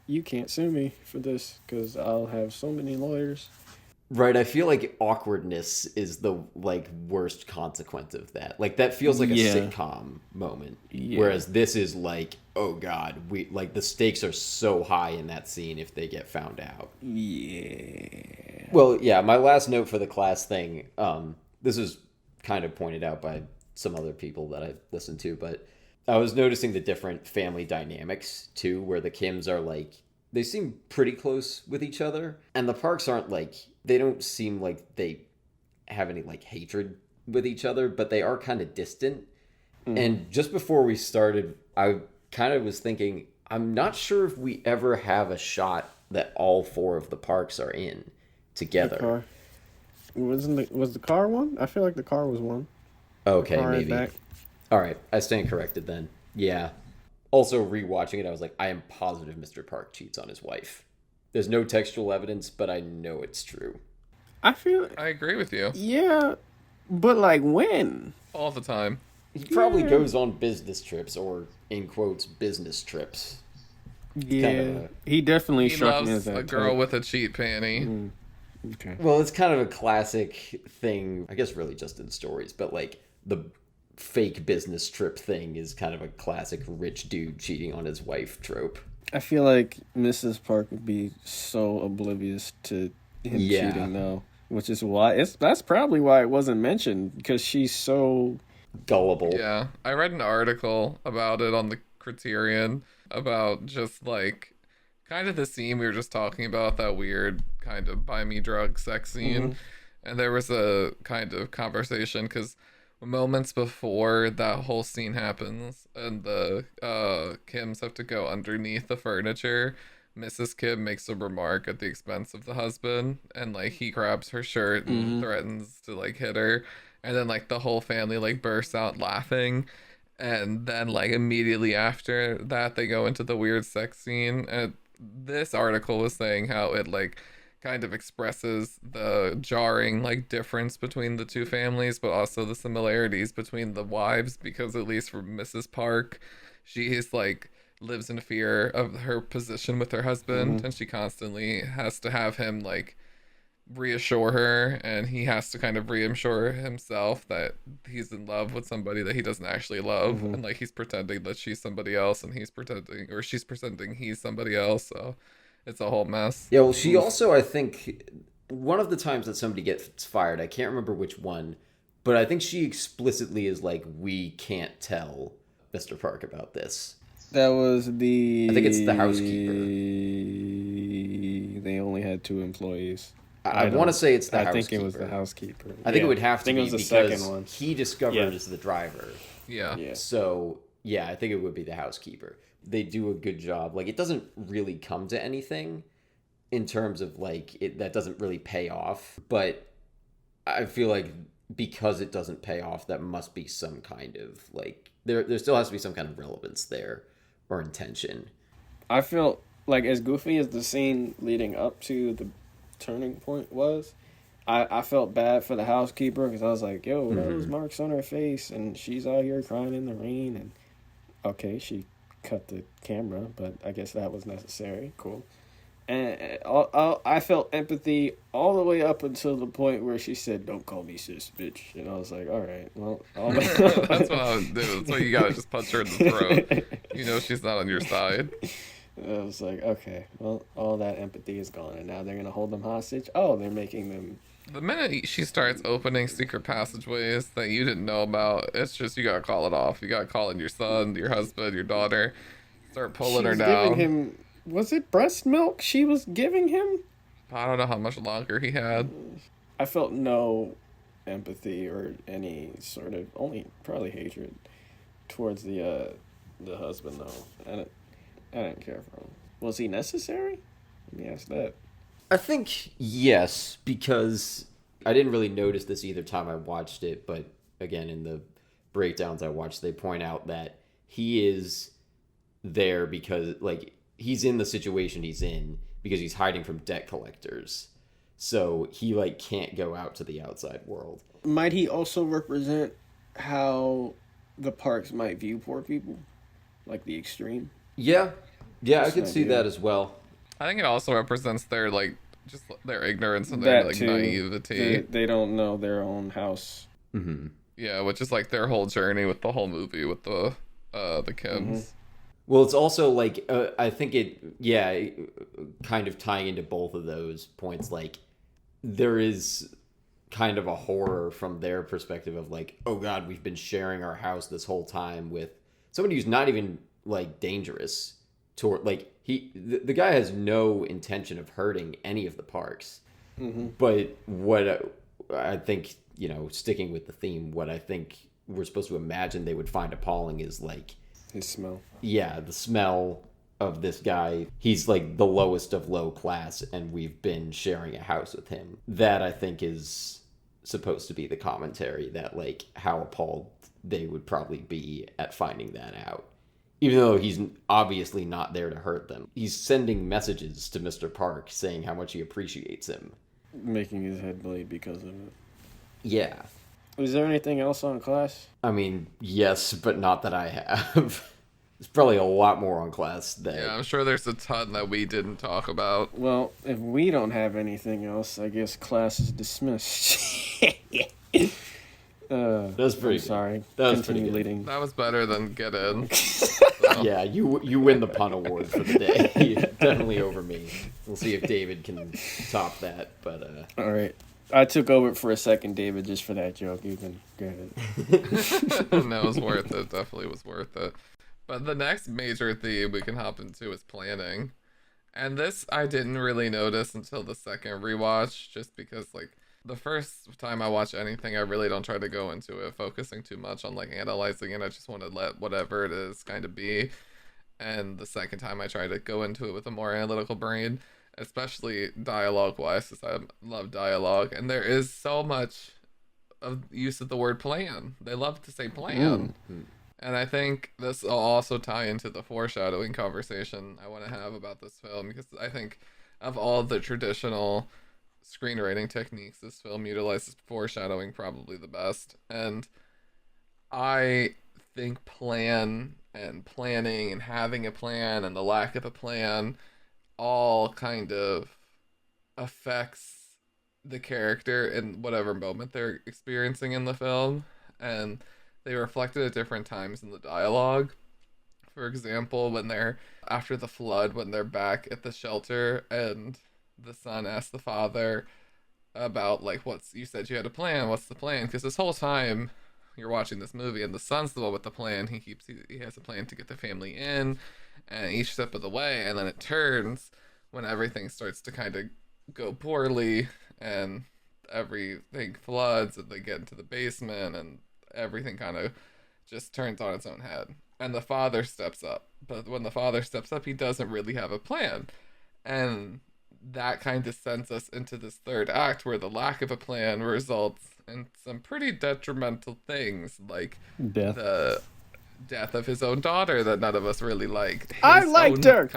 you can't sue me for this because I'll have so many lawyers. Right, I feel like awkwardness is the, like, worst consequence of that. Like, that feels like a Yeah. sitcom moment. Yeah. Whereas this is like, oh god, the stakes are so high in that scene if they get found out. Yeah. Well, yeah, my last note for the class thing, this was kind of pointed out by some other people that I listened to, but I was noticing the different family dynamics, too, where the Kims are, like, they seem pretty close with each other, and the Parks aren't, like, they don't seem like they have any, like, hatred with each other, but they are kind of distant. And just before we started I kind of was thinking, I'm not sure if we ever have a shot that all four of the parks are in The together. car. Was the car one? I feel like the car was one. The Okay, car is maybe. back. All right, I stand corrected then. Yeah. Also, rewatching it, I was like, I am positive Mr. Park cheats on his wife. There's no textual evidence, but I know it's true. I feel, I agree with you yeah, but like when? all the time. He probably Yeah. goes on business trips, or in quotes, business trips. Yeah, kinda- he definitely He struck me as loves that a girl type. with a cheat panty. Okay. Well, it's kind of a classic thing, I guess really just in stories, but like the fake business trip thing is kind of a classic rich dude cheating on his wife trope. I feel like Mrs. Park would be so oblivious to him Yeah. cheating though, which is why that's probably why it wasn't mentioned because she's so. Gullible. Yeah, I read an article about it on the Criterion about just like kind of the scene we were just talking about, that weird kind of buy me drug sex scene. And there was a kind of conversation because moments before that whole scene happens and the Kims have to go underneath the furniture, Mrs. Kim makes a remark at the expense of the husband, and like he grabs her shirt and threatens to like hit her, and then like the whole family like bursts out laughing, and then like immediately after that they go into the weird sex scene. And this article was saying how it like kind of expresses the jarring like difference between the two families, but also the similarities between the wives, because at least for Mrs. Park, she's like lives in fear of her position with her husband, and she constantly has to have him like reassure her, and he has to kind of reassure himself that he's in love with somebody that he doesn't actually love, and like he's pretending that she's somebody else, and he's pretending, or she's pretending he's somebody else. So it's a whole mess. Yeah, well, she also, I think, one of the times that somebody gets fired, I can't remember which one, but I think she explicitly is like, we can't tell Mr. Park about this. That was the. I think it's the housekeeper. They only had 2 employees. I want to say it's the I housekeeper. think it was the housekeeper. I think it would have to I think be it was the because second one. he discovers the driver. Yeah. Yeah. So, yeah, I think it would be the housekeeper. They do a good job. Like, it doesn't really come to anything in terms of, like, that doesn't really pay off. But I feel like because it doesn't pay off, that must be some kind of, like, there still has to be some kind of relevance there or intention. I felt like as goofy as the scene leading up to the turning point was, I felt bad for the housekeeper because I was like, yo, those marks on her face and she's out here crying in the rain, and okay, she cut the camera, but I guess that was necessary. Cool. And I felt empathy all the way up until the point where she said, "Don't call me sis, bitch," and I was like, "All right, well." That's what I would do. That's why you gotta just punch her in the throat. You know she's not on your side. I was like, okay, well, all that empathy is gone, and now they're gonna hold them hostage. Oh, they're making them. The minute she starts opening secret passageways that you didn't know about, it's just you gotta call it off. You gotta call in your son, your husband, your daughter. Start pulling her She's down. giving him. Was it breast milk she was giving him? I don't know how much longer he had. I felt no empathy or any sort of, only probably hatred towards the husband though. I didn't care for him. Was he necessary? Let me ask that. I think yes, because I didn't really notice this either time I watched it, but again, in the breakdowns I watched, they point out that he is there because, like, he's in the situation he's in because he's hiding from debt collectors. So he, like, can't go out to the outside world. Might he also represent how the parks might view poor people? Like the extreme? Yeah, I Just could an see idea. that as well. I think it also represents their like just their ignorance and their like naivety. They don't know their own house. Mm-hmm. Yeah, which is like their whole journey with the whole movie with the Kims. Well, it's also like I think kind of tying into both of those points. Like, there is kind of a horror from their perspective of like, oh God, we've been sharing our house this whole time with somebody who's not even like dangerous. Toward like the guy has no intention of hurting any of the parks. But what I think, sticking with the theme, what I think we're supposed to imagine they would find appalling is like His smell. Yeah, the smell of this guy. He's like the lowest of low class, and we've been sharing a house with him. That I think is supposed to be the commentary, that like how appalled they would probably be at finding that out. Even though he's obviously not there to hurt them. He's sending messages to Mr. Park saying how much he appreciates him. Making his head bleed because of it. Yeah. Is there anything else on Class? I mean, yes, but not that I have. There's probably a lot more on Class that... Yeah, I'm sure there's a ton that we didn't talk about. Well, if we don't have anything else, I guess Class is dismissed. That's pretty good. Sorry. That was Continue pretty good. leading. That was better than Get In. Yeah, you win the pun award for the day. Definitely over me. We'll see if David can top that, but... All right. I took over for a second, David, just for that joke. You can get it. No, it was worth it. Definitely was worth it. But the next major theme we can hop into is planning. And this I didn't really notice until the second rewatch, just because, like, the first time I watch anything, I really don't try to go into it focusing too much on, like, analyzing it. I just want to let whatever it is kind of be. And the second time I try to go into it with a more analytical brain, especially dialogue-wise, because I love dialogue. And there is so much of use of the word plan. They love to say plan. Mm-hmm. And I think this will also tie into the foreshadowing conversation I want to have about this film, because I think of all the traditional screenwriting techniques, this film utilizes foreshadowing probably the best. And I think plan and planning and having a plan and the lack of a plan all kind of affects the character in whatever moment they're experiencing in the film. And they reflected at different times in the dialogue. For example, when they're after the flood, when they're back at the shelter and the son asks the father about, like, you said you had a plan, what's the plan? Because this whole time you're watching this movie and the son's the one with the plan. He has a plan to get the family in, and each step of the way, and then it turns when everything starts to kind of go poorly and everything floods and they get into the basement and everything kind of just turns on its own head. And the father steps up. But when the father steps up, he doesn't really have a plan. And that kind of sends us into this third act where the lack of a plan results in some pretty detrimental things, like the death of his own daughter that none of us really liked. I liked her!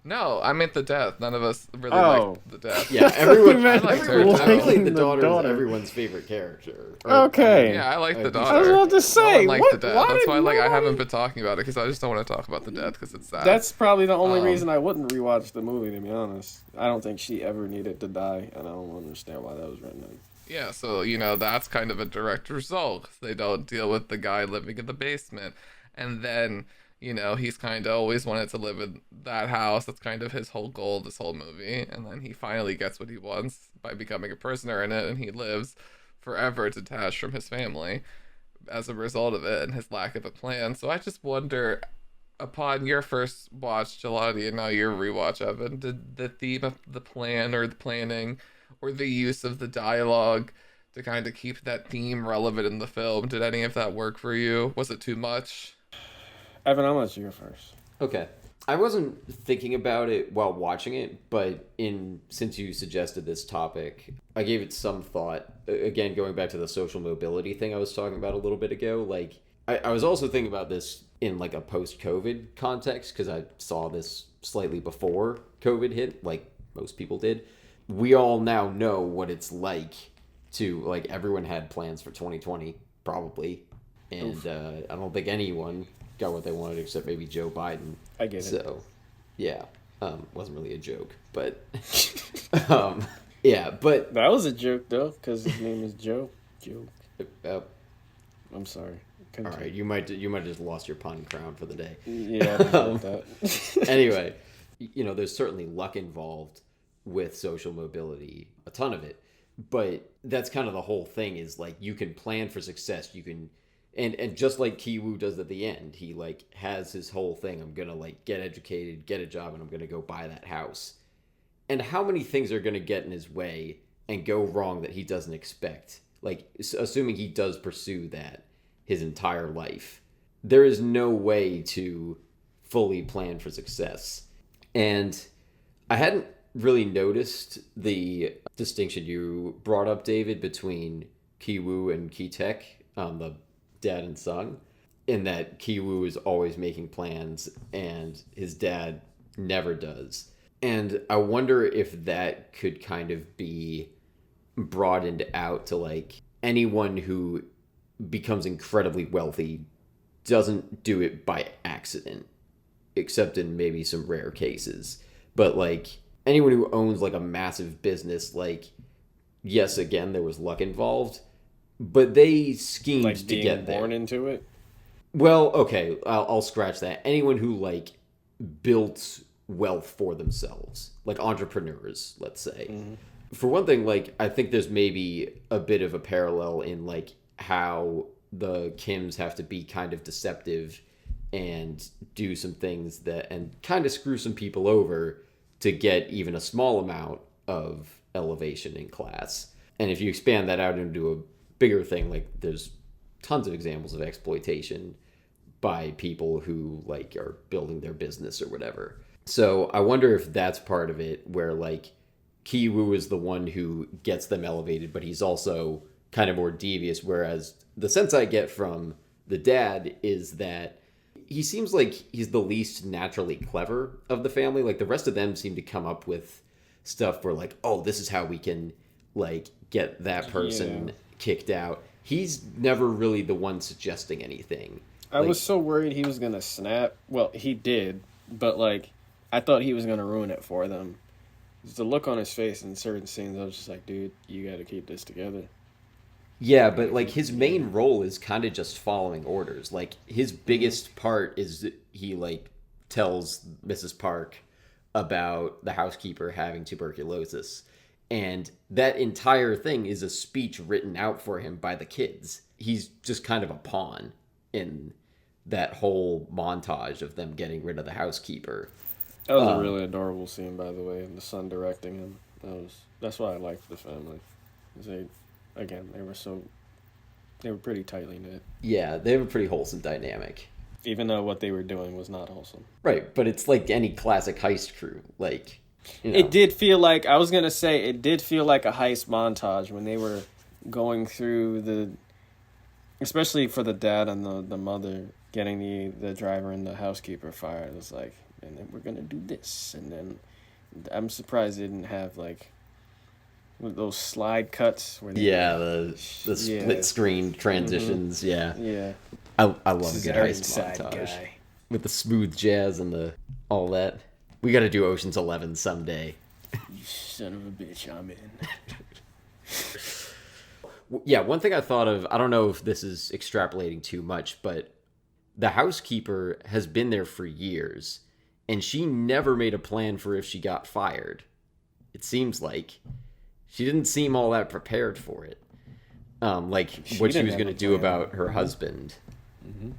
No, I meant the death. None of us really liked the death. Yeah, everyone. I liked her too. Technically, the daughter is everyone's favorite character. Okay. Yeah, I like the daughter. I was about to say, no one liked the death. That's why, like, I haven't been talking about it, because I just don't want to talk about the death because it's sad. That's probably the only reason I wouldn't rewatch the movie, to be honest. I don't think she ever needed to die, and I don't understand why that was written in. Yeah, so, that's kind of a direct result. They don't deal with the guy living in the basement. And then, he's kind of always wanted to live in that house. That's kind of his whole goal, this whole movie. And then he finally gets what he wants by becoming a prisoner in it, and he lives forever detached from his family as a result of it and his lack of a plan. So I just wonder, upon your first watch, Jelani, and now your rewatch, Evan, did the theme of the plan or the planning or the use of the dialogue to kind of keep that theme relevant in the film, did any of that work for you? Was it too much? Evan, I'll let you go first. Okay. I wasn't thinking about it while watching it, but since you suggested this topic, I gave it some thought. Again, going back to the social mobility thing I was talking about a little bit ago, like, I was also thinking about this in, like, a post-COVID context, because I saw this slightly before COVID hit, like most people did. We all now know what it's like to, like, everyone had plans for 2020, probably, and I don't think anyone got what they wanted except maybe Joe Biden. I get it. So, yeah, wasn't really a joke, but yeah, but that was a joke though, because his name is Joe. Joke. I'm sorry. All right, you might have just lost your pun crown for the day. Yeah, I like that. Anyway, there's certainly luck involved with social mobility, a ton of it, but that's kind of the whole thing. Is like, you can plan for success. You can. And just like Kiwoo does at the end, he, like, has his whole thing. I'm going to, like, get educated, get a job, and I'm going to go buy that house. And how many things are going to get in his way and go wrong that he doesn't expect? Like, assuming he does pursue that his entire life. there is no way to fully plan for success. And I hadn't really noticed the distinction you brought up, David, between Ki-woo and Ki-taek, the dad and son, in that Ki-woo is always making plans and his dad never does. And I wonder if that could kind of be broadened out to like anyone who becomes incredibly wealthy doesn't do it by accident, except in maybe some rare cases. But like anyone who owns like a massive business, like, yes, again, there was luck involved, but they schemed Like to being get there. born into it. Well, okay, I'll scratch that. Anyone who like built wealth for themselves, like entrepreneurs, let's say. Mm-hmm. For one thing, like I think there's maybe a bit of a parallel in like how the Kims have to be kind of deceptive and do some things that and kind of screw some people over to get even a small amount of elevation in class. And if you expand that out into a bigger thing, like there's tons of examples of exploitation by people who like are building their business or whatever. So I wonder if that's part of it, where like Ki-woo is the one who gets them elevated, but he's also kind of more devious. Whereas the sense I get from the dad is that he seems like he's the least naturally clever of the family. Like the rest of them seem to come up with stuff where like, oh, this is how we can like get that person kicked out. He's never really the one suggesting anything. I was so worried he was gonna snap. Well, he did, but like I thought he was gonna ruin it for them. The look on his face in certain scenes, I was just like, dude, you got to keep this together. Yeah, but like his main role is kind of just following orders. Like his biggest part is he like tells Mrs. Park about the housekeeper having tuberculosis. And that entire thing is a speech written out for him by the kids. He's just kind of a pawn in that whole montage of them getting rid of the housekeeper. That was a really adorable scene, by the way, and the son directing him. That's why I liked the family. They were pretty tightly knit. Yeah, they have a pretty wholesome dynamic. Even though what they were doing was not wholesome. Right, but it's like any classic heist crew. Like, you know. It did feel like, I was going to say, it did feel like a heist montage when they were going through especially for the dad and the mother, getting the driver and the housekeeper fired. It was like, and then we're going to do this. And then I'm surprised they didn't have like those slide cuts. Where the split screen transitions. Mm-hmm. Yeah. I love a good heist montage. Guy. With the smooth jazz and all that. We got to do Ocean's 11 someday. You son of a bitch, I'm in. Yeah, one thing I thought of, I don't know if this is extrapolating too much, but the housekeeper has been there for years, and she never made a plan for if she got fired. It seems like she didn't seem all that prepared for it. Like what she was going to do about her husband. Mm-hmm.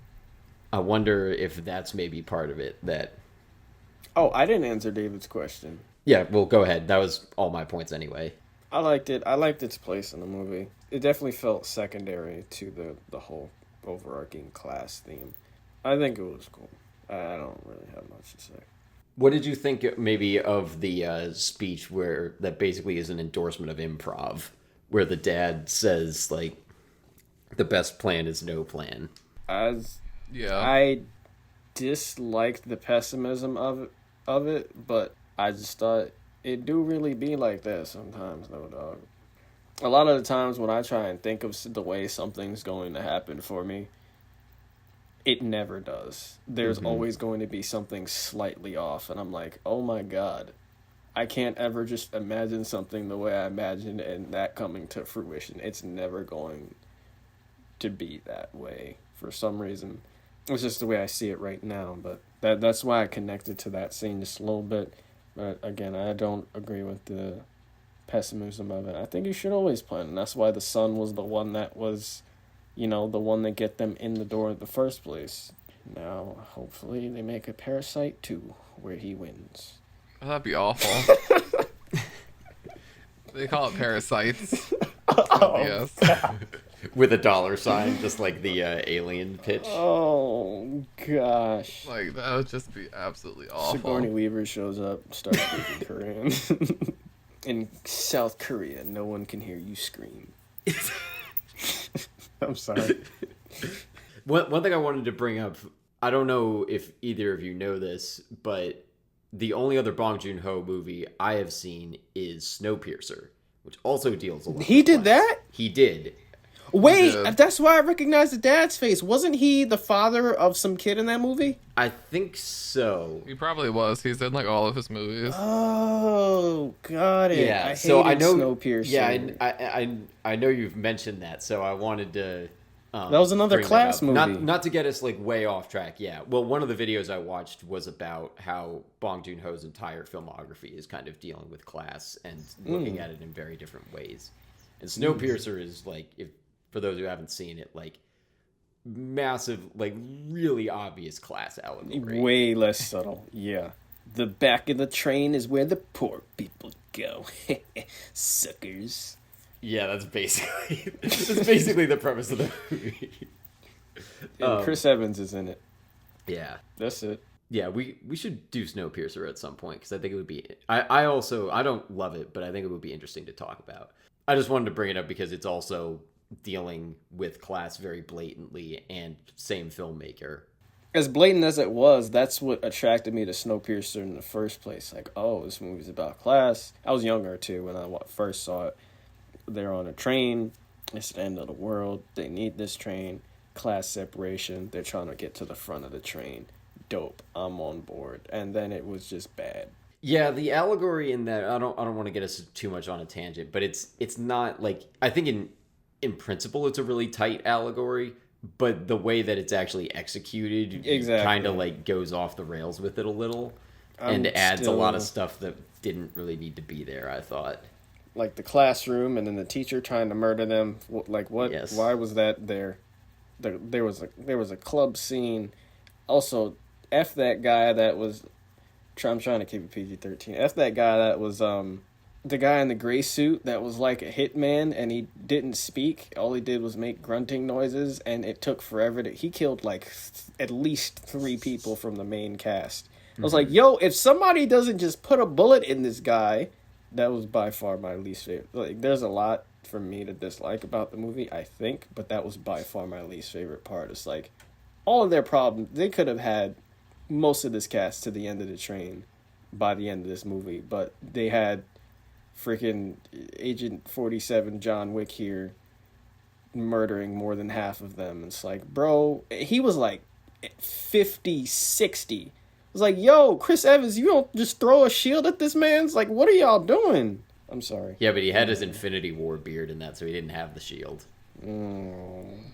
I wonder if that's maybe part of it. Oh, I didn't answer David's question. Yeah, well, go ahead. That was all my points anyway. I liked it. I liked its place in the movie. It definitely felt secondary to the whole overarching class theme. I think it was cool. I don't really have much to say. What did you think maybe of the speech that basically is an endorsement of improv, where the dad says, like, the best plan is no plan? I disliked the pessimism of it, but I just thought it do really be like that sometimes, though, dog. A lot of the times when I try and think of the way something's going to happen for me, it never does. There's always going to be something slightly off, and I'm like, oh my god, I can't ever just imagine something the way I imagined and that coming to fruition. It's never going to be that way for some reason. It's just the way I see it right now, but that's why I connected to that scene just a little bit. But again, I don't agree with the pessimism of it. I think you should always plan, and that's why the son was the one that was, the one that get them in the door in the first place. Now, hopefully, they make a Parasite 2 where he wins. Oh, that'd be awful. They call it Parasites. Oh, yes. with a dollar sign, just like the alien pitch. Oh gosh. Like that would just be absolutely awful. Sigourney Weaver shows up, starts speaking Korean. In South Korea, no one can hear you scream. I'm sorry. One thing I wanted to bring up, I don't know if either of you know this, but the only other Bong Joon-ho movie I have seen is Snowpiercer, which also deals a lot. He did that? He did. Wait, Yeah. that's why I recognize the dad's face. Wasn't he the father of some kid in that movie? I think so. He probably was. He's in like all of his movies. Oh, got it. Yeah, I so I hated know. Snowpiercer. Yeah, I know you've mentioned that, so I wanted to. That was another bring class that up. movie. Not to get us like way off track. Yeah. Well, one of the videos I watched was about how Bong Joon-ho's entire filmography is kind of dealing with class and looking at it in very different ways. And Snowpiercer is like, if for those who haven't seen it, like massive, like really obvious class allegory. Way less subtle. Yeah. The back of the train is where the poor people go. Suckers. Yeah, that's basically the premise of the movie. And Chris Evans is in it. Yeah. That's it. Yeah, we should do Snowpiercer at some point because I think it would be. I don't love it, but I think it would be interesting to talk about. I just wanted to bring it up because it's also dealing with class very blatantly and same filmmaker. As blatant as it was, that's what attracted me to Snowpiercer in the first place. Like, oh, this movie's about class. I was younger, too, when I first saw it. They're on a train. It's the end of the world. They need this train. Class separation. They're trying to get to the front of the train. Dope. I'm on board. And then it was just bad. Yeah, the allegory in that I don't want to get us too much on a tangent, but it's not like I think in principle it's a really tight allegory, but the way that it's actually executed kind of like goes off the rails with it a little and adds a lot of stuff that didn't really need to be there, I thought. Like the classroom and then the teacher trying to murder them. Like what? Yes. Why was that there? There was a club scene. Also, F that guy that was. I'm trying to keep it PG-13. F that guy that was the guy in the gray suit that was like a hitman and he didn't speak. All he did was make grunting noises and it took forever to. He killed like at least 3 people from the main cast. I was like, yo, if somebody doesn't just put a bullet in this guy. That was by far my least favorite. Like, there's a lot for me to dislike about the movie, I think, but that was by far my least favorite part. It's like, all of their problems, they could have had most of this cast to the end of the train by the end of this movie, but they had freaking Agent 47 John Wick here murdering more than half of them. It's like, bro, he was like 50, 60. It's like, yo, Chris Evans, you don't just throw a shield at this man? It's like, what are y'all doing? I'm sorry. Yeah, but he had his Infinity War beard in that, so he didn't have the shield.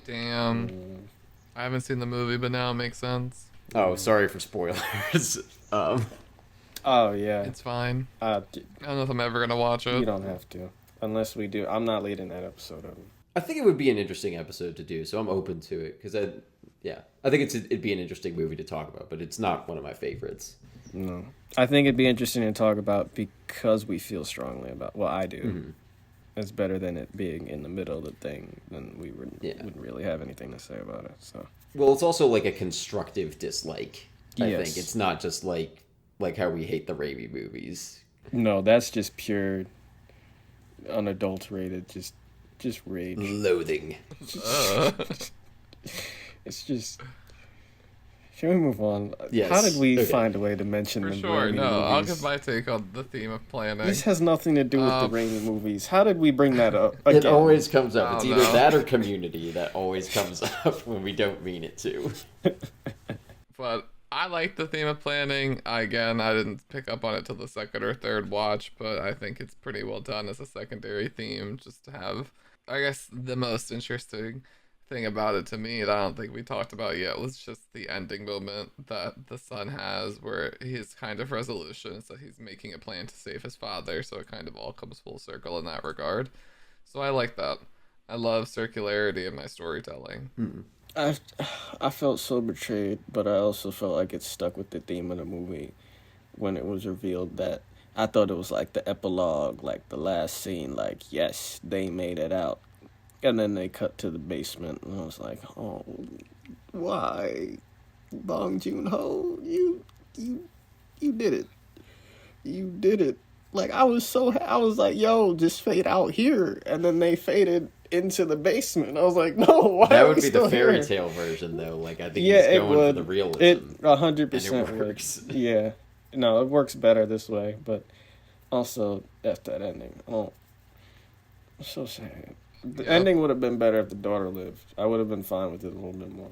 Damn. I haven't seen the movie, but now it makes sense. Oh, sorry for spoilers. Oh, yeah. It's fine. Uh, I don't know if I'm ever gonna watch it. You don't have to. Unless we do. I'm not leading that episode of it. I think it would be an interesting episode to do, so I'm open to it because I think it'd be an interesting movie to talk about, but it's not one of my favorites. No. I think it'd be interesting to talk about because we feel strongly about. Well, I do. Mm-hmm. It's better than it being in the middle of the thing. Then we wouldn't really have anything to say about it. So. Well, it's also like a constructive dislike. I Yes. think it's not just like how we hate the Raimi movies. No, that's just pure, unadulterated, just rage. Loathing. It's just. Should we move on? Yes. How did we find a way to mention For the sure. Raimi No, movies? I'll give my take on the theme of planning. This has nothing to do with the Raimi movies. How did we bring that up? It Again? always comes up. It's Oh, either no. that or Community that always comes up when we don't mean it to. But I like the theme of planning. I didn't pick up on it till the second or third watch, but I think it's pretty well done as a secondary theme. Just to have, I guess, the most interesting thing about it to me that I don't think we talked about yet was just the ending moment that the son has, where his kind of resolution is that he's making a plan to save his father. So it kind of all comes full circle in that regard. So I like that. I love circularity in my storytelling. I felt so betrayed, but I also felt like it stuck with the theme of the movie when it was revealed that I thought it was like the epilogue, like the last scene, like, yes, they made it out. And then they cut to the basement, and I was like, oh, why? Bong Joon-ho, you did it. You did it. Like, I was like, yo, just fade out here. And then they faded into the basement. I was like, no, why That are would we be still the fairy here? tale version, though. Like, I think Yeah, he's it going would. for the realism. It 100% and it works. Yeah. No, it works better this way, but also, that's that ending. I'm so sad. The ending would have been better if the daughter lived. I would have been fine with it a little bit more.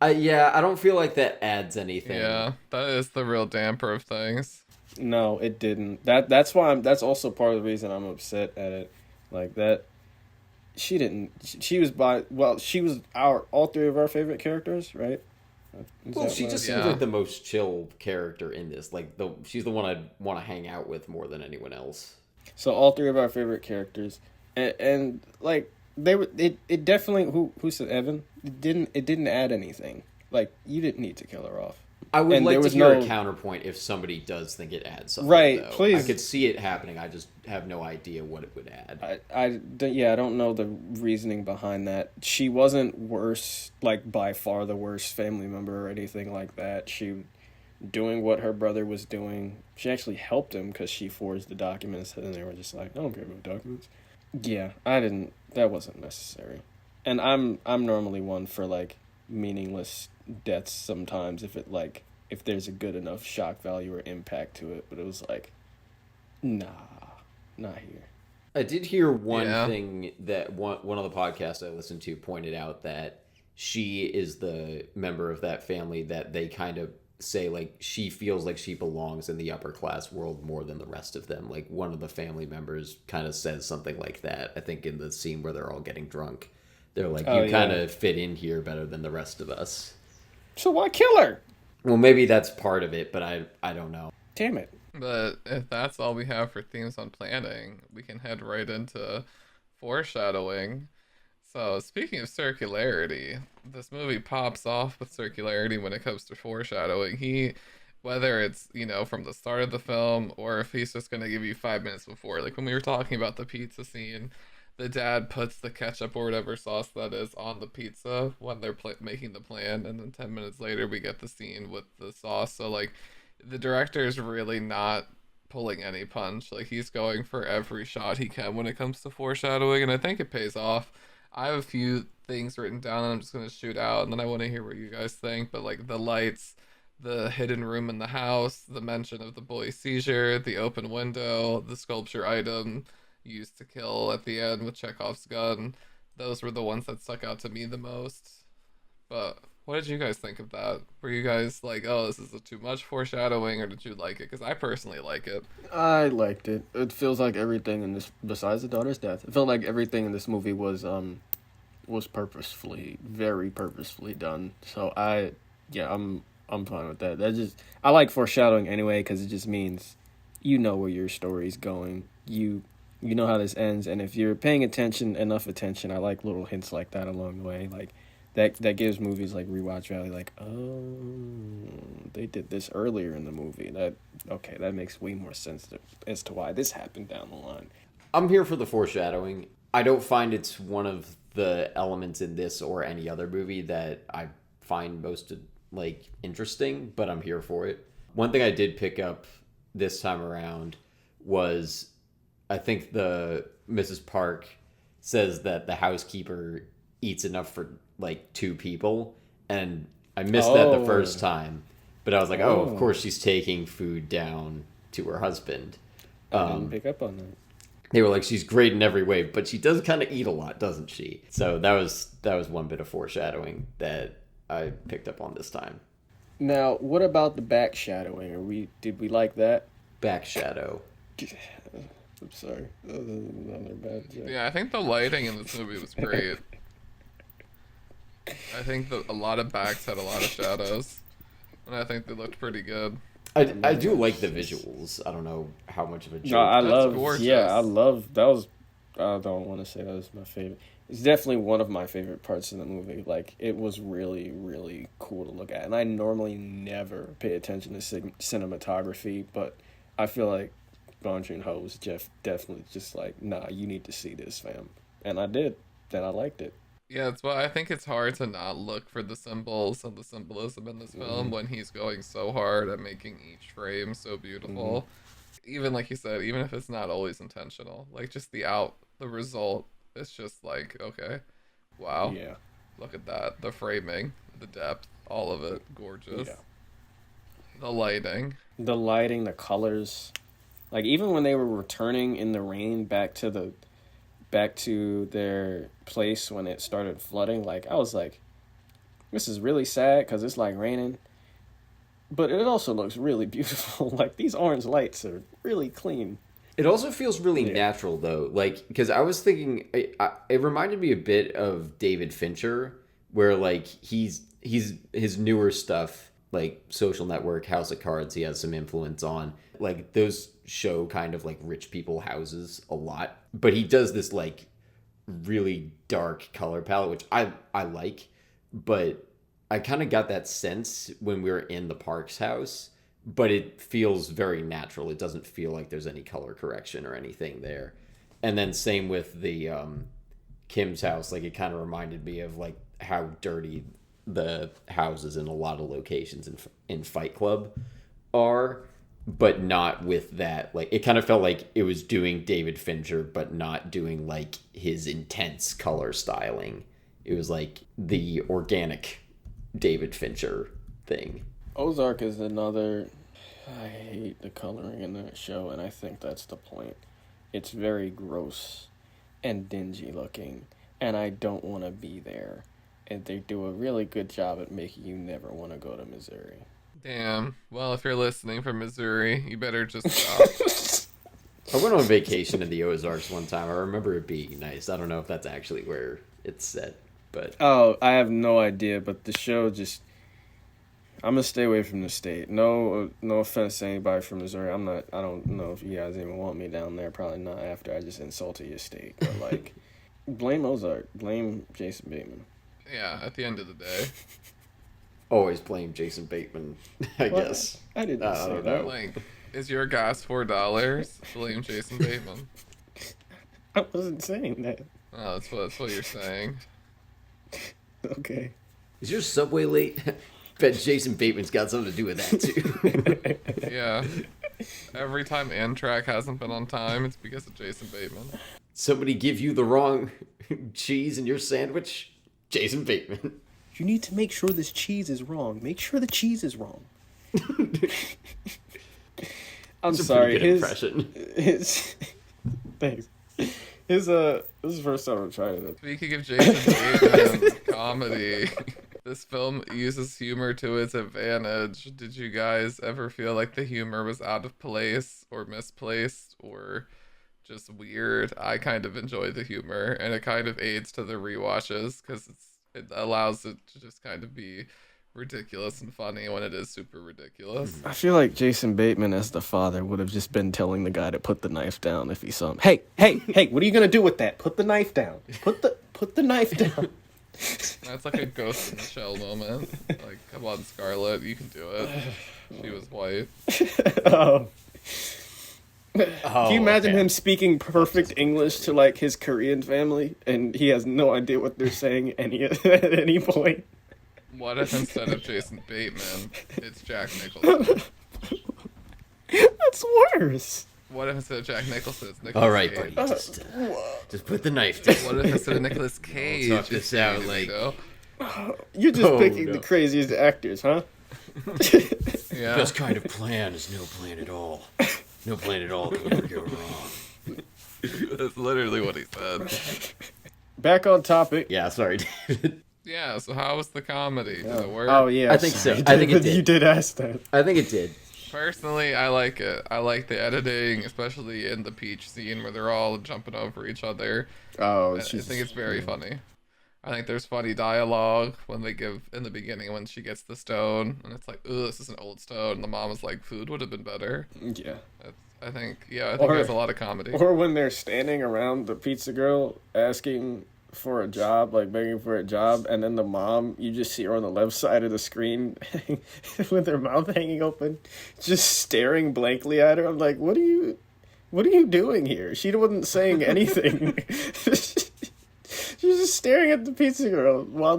Yeah, I don't feel like that adds anything. Yeah, that is the real damper of things. No, it didn't. That's why that's also part of the reason I'm upset at it. Like that, she didn't. She was she was all three of our favorite characters, right? Well, she just seems like the most chill character in this. Like she's the one I'd want to hang out with more than anyone else. So all three of our favorite characters, and like they were. It definitely who said Evan. It didn't add anything. Like you didn't need to kill her off. I would And like there to was hear no- a counterpoint if somebody does think it adds something. Right, though. please. I could see it happening. I just have no idea what it would add. I don't know the reasoning behind that. She wasn't worse, like by far the worst family member or anything like that. She doing what her brother was doing. She actually helped him because she forged the documents, and they were just like, I don't care about documents. Yeah, that wasn't necessary. And I'm normally one for like meaningless deaths sometimes if there's a good enough shock value or impact to it, but it was like, nah, not here. I did hear one thing that one of the podcasts I listened to pointed out that she is the member of that family that they kind of say like she feels like she belongs in the upper class world more than the rest of them. Like one of the family members kind of says something like that. I think in the scene where they're all getting drunk, they're like, you kind of fit in here better than the rest of us. So why kill her? Well, maybe that's part of it, but I don't know. Damn it. But if that's all we have for themes on planning, we can head right into foreshadowing. So, speaking of circularity, this movie pops off with circularity when it comes to foreshadowing. Whether it's, from the start of the film or if he's just going to give you 5 minutes before, like when we were talking about the pizza scene, the dad puts the ketchup or whatever sauce that is on the pizza when they're making the plan, and then 10 minutes later we get the scene with the sauce. So like the director is really not pulling any punch. Like he's going for every shot he can when it comes to foreshadowing, and I think it pays off. I have a few things written down and I'm just going to shoot out, and then I want to hear what you guys think. But like the lights, the hidden room in the house, the mention of the boy's seizure, the open window, the sculpture item used to kill at the end with Chekhov's gun, those were the ones that stuck out to me the most. But what did you guys think of that? Were you guys like, oh, this is too much foreshadowing, or did you like it? Because I personally like it. I liked it. It feels like everything in this, besides the daughter's death, it felt like everything in this movie was very purposefully done. So I'm fine with that. I like foreshadowing anyway because it just means you know where your story's going. You know how this ends, and if you're paying enough attention, I like little hints like that along the way. Like that gives movies like rewatch value. Like, oh, they did this earlier in the movie. That makes way more sense as to why this happened down the line. I'm here for the foreshadowing. I don't find it's one of the elements in this or any other movie that I find most interesting, but I'm here for it. One thing I did pick up this time around was I think the Mrs. Park says that the housekeeper eats enough for like 2 people, and I missed that the first time, but I was like, of course she's taking food down to her husband. I didn't pick up on that. They were like, she's great in every way, but she does kind of eat a lot, doesn't she? So that was one bit of foreshadowing that I picked up on this time. Now, what about the back shadowing? Did we like that? Back shadow. I'm sorry. That was another bad joke. Yeah, I think the lighting in this movie was great. I think that a lot of backs had a lot of shadows, and I think they looked pretty good. I do like the visuals. I don't know how much of a joke. No, I love. Gorgeous. Yeah, I love. That was. I don't want to say that was my favorite. It's definitely one of my favorite parts of the movie. Like, it was really, really cool to look at, and I normally never pay attention to cinematography, but I feel like Bong Joon-ho was definitely just like, nah, you need to see this, fam, and I did. that I liked it. Yeah, that's why I think it's hard to not look for the symbols and the symbolism in this film when he's going so hard at making each frame so beautiful. Even like you said, even if it's not always intentional, like just the result, it's just like, okay, wow, Yeah. look at that, the framing, the depth, all of it, gorgeous. Yeah. The lighting. The lighting, the colors. Like even when they were returning in the rain back to their place when it started flooding, like I was like, this is really sad because it's like raining, but it also looks really beautiful. Like these orange lights are really clean. It also feels really natural though, like because I was thinking it reminded me a bit of David Fincher, where like he's his newer stuff like Social Network, House of Cards, he has some influence on. Like those show kind of like rich people houses a lot, but he does this like really dark color palette, which I like, but I kind of got that sense when we were in the Parks house, but it feels very natural. It doesn't feel like there's any color correction or anything there. And then same with the Kim's house, like it kind of reminded me of like how dirty the houses in a lot of locations in Fight Club are, but not with that. Like it kind of felt like it was doing David Fincher, but not doing like his intense color styling. It was like the organic David Fincher thing. Ozark is another. I hate the coloring in that show, and I think that's the point. It's very gross and dingy looking, and I don't want to be there. And they do a really good job at making you never want to go to Missouri. Damn. Well, if you're listening from Missouri, you better just stop. I went on vacation in the Ozarks one time. I remember it being nice. I don't know if that's actually where it's set, but Oh, I have no idea, but the show just... I'm gonna stay away from the state. No offense to anybody from Missouri. I don't know if you guys even want me down there. Probably not after I just insulted your state. But like, blame Ozark. Blame Jason Bateman. Yeah, at the end of the day. always blame Jason Bateman, I guess. I didn't say don't that. know. Like, is your gas $4? Blame Jason Bateman. I wasn't saying that. Oh, that's what you're saying. Okay. Is your subway late? Bet Jason Bateman's got something to do with that, too. Yeah. Every time Amtrak hasn't been on time, it's because of Jason Bateman. Somebody give you the wrong cheese in your sandwich? Jason Bateman. You need to make sure this cheese is wrong. Make sure the cheese is wrong. I'm That's a sorry. pretty good impression. His thanks. This is the first time I'm trying it. Speaking of Jason Bateman, comedy, this film uses humor to its advantage. Did you guys ever feel like the humor was out of place or misplaced or just weird? I kind of enjoy the humor, and it kind of aids to the rewatches because it allows it to just kind of be ridiculous and funny when it is super ridiculous. I feel like Jason Bateman as the father would have just been telling the guy to put the knife down if he saw him. Hey, what are you gonna do with that? Put the knife down. Put the knife down. That's like a Ghost in the Shell moment. Like, come on, Scarlett, you can do it. She was white. Can you imagine him speaking perfect English to like his Korean family, and he has no idea what they're saying at any point? What if instead of Jason Bateman, it's Jack Nicholson? That's worse. What if instead of Jack Nicholson, it's Nicolas All right, Cage? buddy, just put the knife down. What if instead of Nicolas Cage, talk this it's out, Danny like- DeVito? You're just picking no. the craziest actors, huh? Yeah. Best kind of plan is no plan at all. No plan at all can ever go wrong. That's literally what he said. Back on topic. Yeah, sorry, David. Yeah, so how was the comedy? Did it work? Oh yeah, I think so. sorry. I think it did. You did ask that. I think it did. Personally, I like it. I like the editing, especially in the peach scene where they're all jumping over each other. Oh, I think it's very funny. I think there's funny dialogue when they give in the beginning when she gets the stone and it's like, "Ooh, this is an old stone." And the mom is like, "Food would have been better." Yeah. I think there's a lot of comedy. Or when they're standing around the pizza girl asking for a job, like begging for a job, and then the mom, you just see her on the left side of the screen with her mouth hanging open, just staring blankly at her. I'm like, what are you doing here? She wasn't saying anything. She's just just staring at the pizza girl while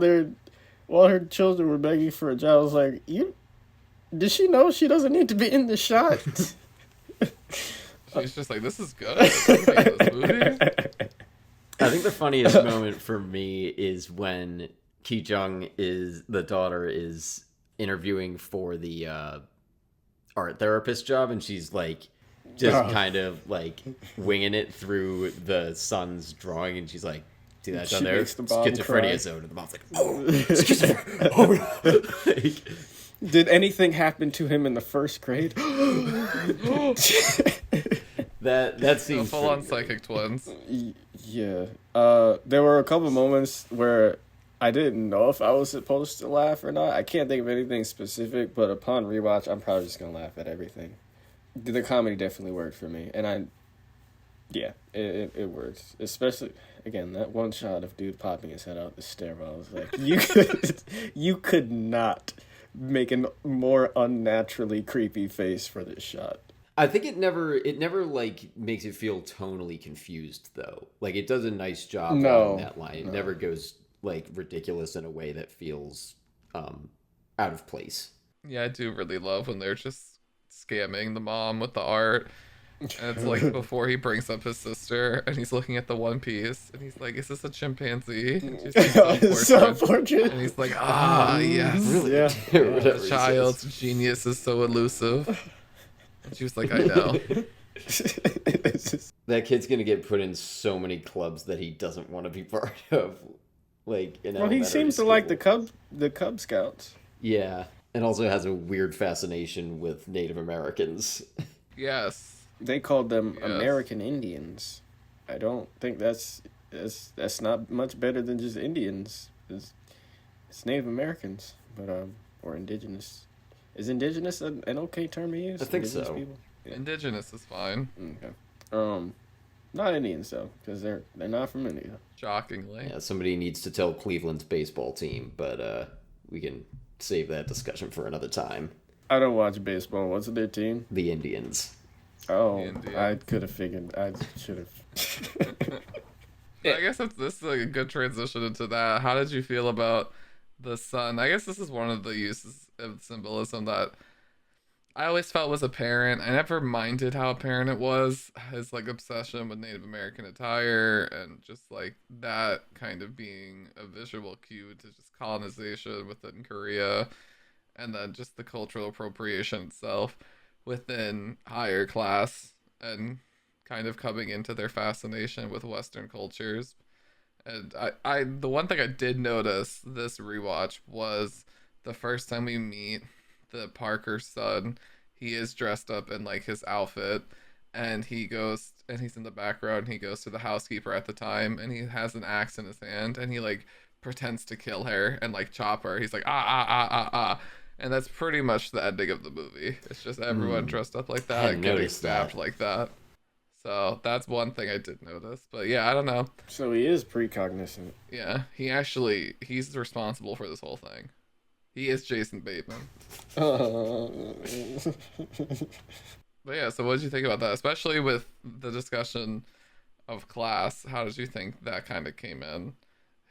her children were begging for a job. I was like, did she know she doesn't need to be in the shot? She's just like, this is good. This movie. I think the funniest moment for me is when Ki Jung the daughter is interviewing for the art therapist job, and she's like just kind of like winging it through the son's drawing, and she's like, see that down there? Schizophrenia zone. And the mom's like, oh, schizophrenia. Oh, no. Like, did anything happen to him in the first grade? that seems full on psychic twins. Yeah. There were a couple moments where I didn't know if I was supposed to laugh or not. I can't think of anything specific, but upon rewatch, I'm probably just gonna laugh at everything. The comedy definitely worked for me, and it works. Especially again that one shot of dude popping his head out the stairwell. I was like, you could not make a more unnaturally creepy face for this shot. I think it never like makes it feel tonally confused though. Like it does a nice job on that line. It never goes like ridiculous in a way that feels out of place. Yeah, I do really love when they're just scamming the mom with the art. And it's like before he brings up his sister and he's looking at the One Piece and he's like, is this a chimpanzee? And she's like, self-portrait. And he's like, yes. Really? Yeah. The child's genius is so elusive. And she was like, I know. That kid's gonna get put in so many clubs that he doesn't want to be part of. Like, he seems to like the Cub Scouts. Yeah, and also has a weird fascination with Native Americans. Yes. They called them American Indians. I don't think that's not much better than just Indians. It's Native Americans, but or indigenous. Is indigenous an okay term to use? I think indigenous so. People? Yeah. Indigenous is fine. Okay. Not Indians though, because they're not from India. Shockingly. Yeah, somebody needs to tell Cleveland's baseball team, but we can save that discussion for another time. I don't watch baseball. What's their team? The Indians. Oh, The Indians. I could have figured. I should have. I guess this is a good transition into that. How did you feel about the sun? I guess this is one of the uses of symbolism that I always felt was apparent. I never minded how apparent it was. His like obsession with Native American attire and just like that kind of being a visual cue to just colonization within Korea, and then just the cultural appropriation itself within higher class and kind of coming into their fascination with Western cultures. And I the one thing I did notice this rewatch was the first time we meet the Parker son, he is dressed up in like his outfit, and he's in the background, he goes to the housekeeper at the time, and he has an axe in his hand, and he like pretends to kill her and like chop her. He's like, and that's pretty much the ending of the movie. It's just everyone dressed up like that and getting stabbed like that. So that's one thing I did notice. But yeah, I don't know. So he is precognition. Yeah, he's responsible for this whole thing. He is Jason Bateman. But yeah, so what did you think about that? Especially with the discussion of class, how did you think that kind of came in?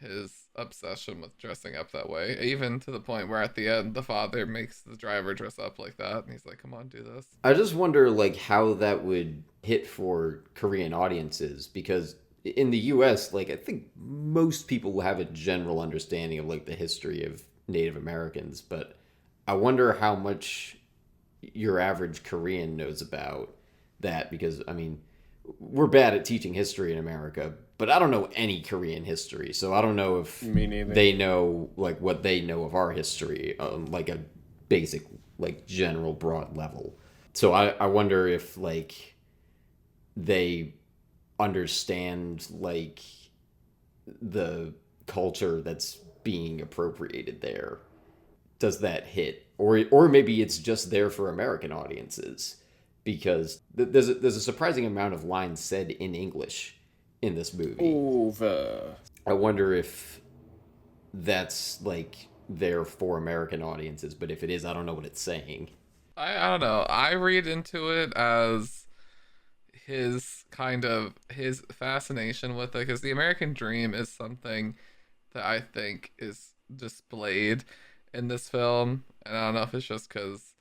His obsession with dressing up that way, even to the point where at the end the father makes the driver dress up like that, and he's like, come on, do this. I just wonder like how that would hit for Korean audiences, because in the US, like I think most people have a general understanding of like the history of Native Americans, but I wonder how much your average Korean knows about that, because I mean, we're bad at teaching history in America, but I don't know any Korean history, so I don't know if they know like what they know of our history on like a basic, like general broad level. So I wonder if like they understand like the culture that's being appropriated there. Does that hit, or maybe it's just there for American audiences? Because there's a surprising amount of lines said in English in this movie. Over. I wonder if that's like there for American audiences, but if it is, I don't know what it's saying. I don't know. I read into it as his fascination with it, because the American dream is something that I think is displayed in this film, and I don't know if it's just because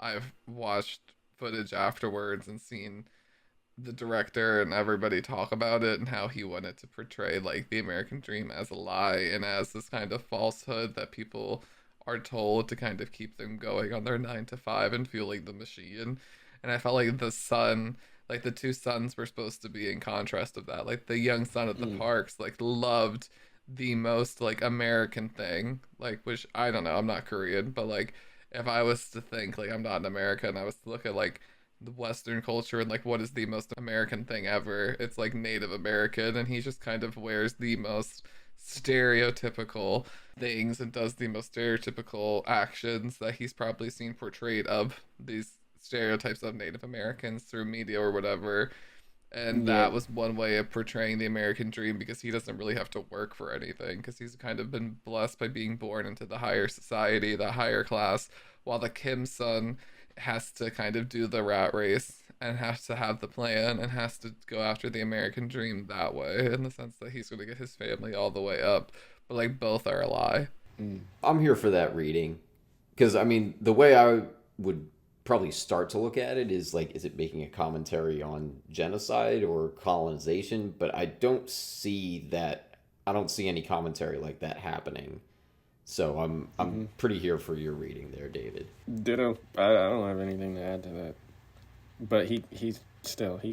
I've watched footage afterwards and seen the director and everybody talk about it and how he wanted to portray like the American dream as a lie and as this kind of falsehood that people are told to kind of keep them going on their 9 to 5 and fueling the machine. And I felt like the son, like the two sons were supposed to be in contrast of that. Like the young son at the parks, like loved the most like American thing, like, which I don't know, I'm not Korean, but like if I was to think like I'm not an American and I was to look at like the Western culture and like what is the most American thing ever, it's like Native American, and he just kind of wears the most stereotypical things and does the most stereotypical actions that he's probably seen portrayed of these stereotypes of Native Americans through media or whatever. And that was one way of portraying the American dream, because he doesn't really have to work for anything, because he's kind of been blessed by being born into the higher society, the higher class, while the Kim son has to kind of do the rat race and has to have the plan and has to go after the American dream that way, in the sense that he's going to get his family all the way up. But like both are a lie. I'm here for that reading, because I mean the way I would probably start to look at it is like, is it making a commentary on genocide or colonization? But I don't see that. I don't see any commentary like that happening. So I'm pretty here for your reading there, David. Ditto. I don't have anything to add to that. But he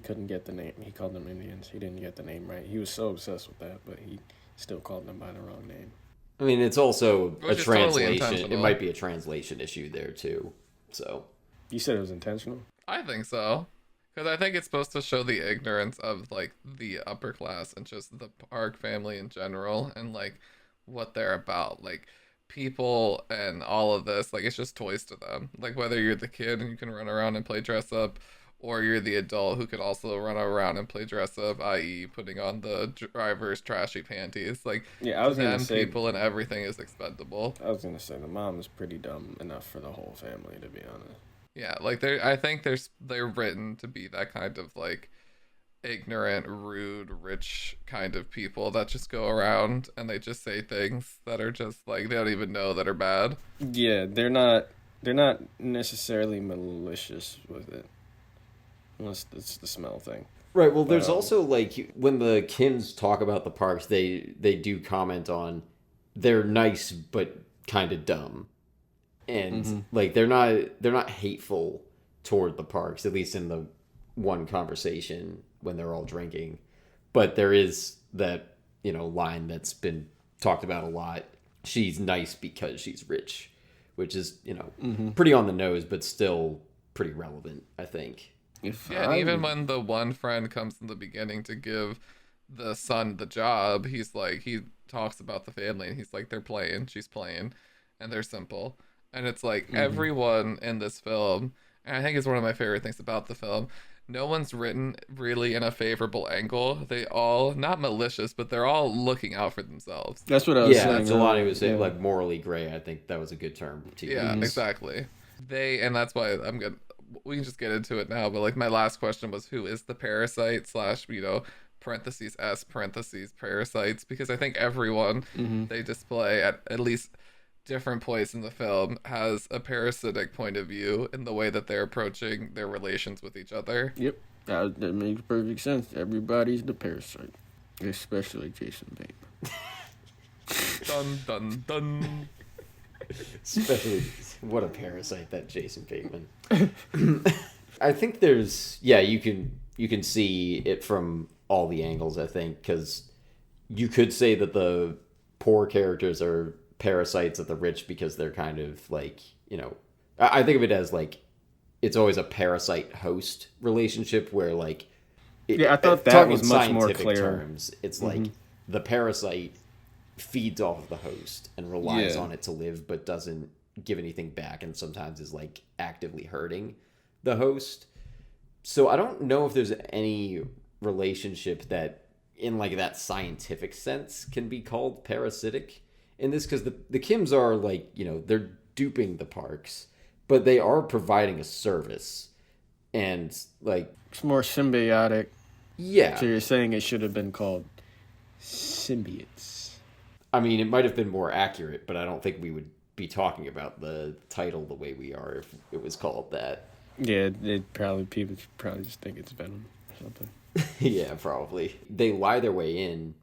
couldn't get the name. He called them Indians. He didn't get the name right. He was so obsessed with that, but he still called them by the wrong name. I mean, it's also Which a is totally translation. intentional. It might be a translation issue there too. So You said it was intentional? I think so. Because I think it's supposed to show the ignorance of like the upper class and just the Park family in general and like what they're about. Like people and all of this, like it's just toys to them. Like whether you're the kid and you can run around and play dress up, or you're the adult who can also run around and play dress up, i.e. putting on the driver's trashy panties. Like Yeah, I was going them, to say... people and everything is expendable. I was going to say the mom is pretty dumb enough for the whole family, to be honest. Yeah, like I think they're written to be that kind of like ignorant, rude, rich kind of people that just go around and they just say things that are just like they don't even know that are bad. Yeah, they're not necessarily malicious with it. Unless it's the smell thing. right. Well, there's also like when the Kims talk about the parks, they do comment on they're nice but kind of dumb. And like they're not hateful toward the parks, at least in the one conversation when they're all drinking. But there is that, line that's been talked about a lot. She's nice because she's rich, which is, pretty on the nose, but still pretty relevant, I think. And even when the one friend comes in the beginning to give the son the job, he's like, he talks about the family and he's like, she's playing, and they're simple. And it's like everyone in this film, and I think it's one of my favorite things about the film, no one's written really in a favorable angle. They all, not malicious, but they're all looking out for themselves. That's what I was saying. Yeah, Jelani was saying, like, morally gray. I think that was a good term to use. Yeah, exactly. And that's why I'm good. We can just get into it now, but like my last question was, who is the parasite / parentheses S parentheses parasites? Because I think everyone they display at least different points in the film has a parasitic point of view in the way that they're approaching their relations with each other. Yep, that makes perfect sense. Everybody's the parasite, especially Jason Bateman. Dun dun dun. Especially, what a parasite, that Jason Bateman. I think there's, you can see it from all the angles, I think, because you could say that the poor characters are parasites of the rich because they're kind of like, I think of it as like, it's always a parasite host relationship where like, I thought that was much more clear. Terms, it's like the parasite feeds off of the host and relies on it to live, but doesn't give anything back, and sometimes is like actively hurting the host. So I don't know if there's any relationship that in like that scientific sense can be called parasitic in this, because the Kims are like, they're duping the parks, but they are providing a service. And like, It's more symbiotic. yeah. So you're saying it should have been called symbiotes. I mean, it might have been more accurate, but I don't think we would be talking about the title the way we are if it was called that. Yeah, people probably just think it's Venom or something. Yeah, probably. They lie their way in,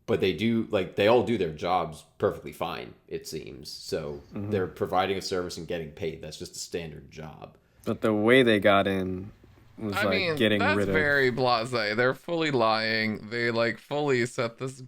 but they all do their jobs perfectly fine, it seems. So they're providing a service and getting paid. That's just a standard job. But the way they got in was getting that's rid of. very blasé. They're fully lying. They like fully set this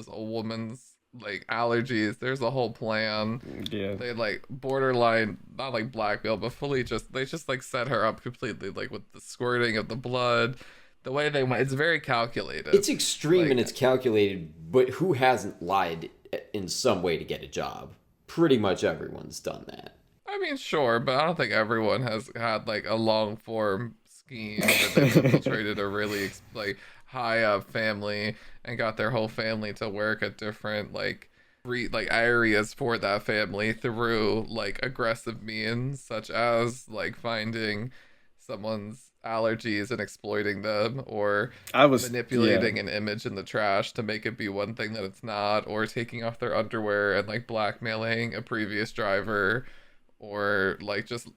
woman's like allergies. There's a whole plan. Yeah. They like borderline, not like blackmail, but they just like set her up completely, like with the squirting of the blood. The way they went, it's very calculated. It's extreme and it's calculated, but who hasn't lied in some way to get a job? Pretty much everyone's done that. I mean, sure, but I don't think everyone has had like a long form scheme that they've infiltrated a really like high up family and got their whole family to work at different like areas for that family through like aggressive means, such as like finding someone's allergies and exploiting them, or manipulating an image in the trash to make it be one thing that it's not, or taking off their underwear and like blackmailing a previous driver, or like just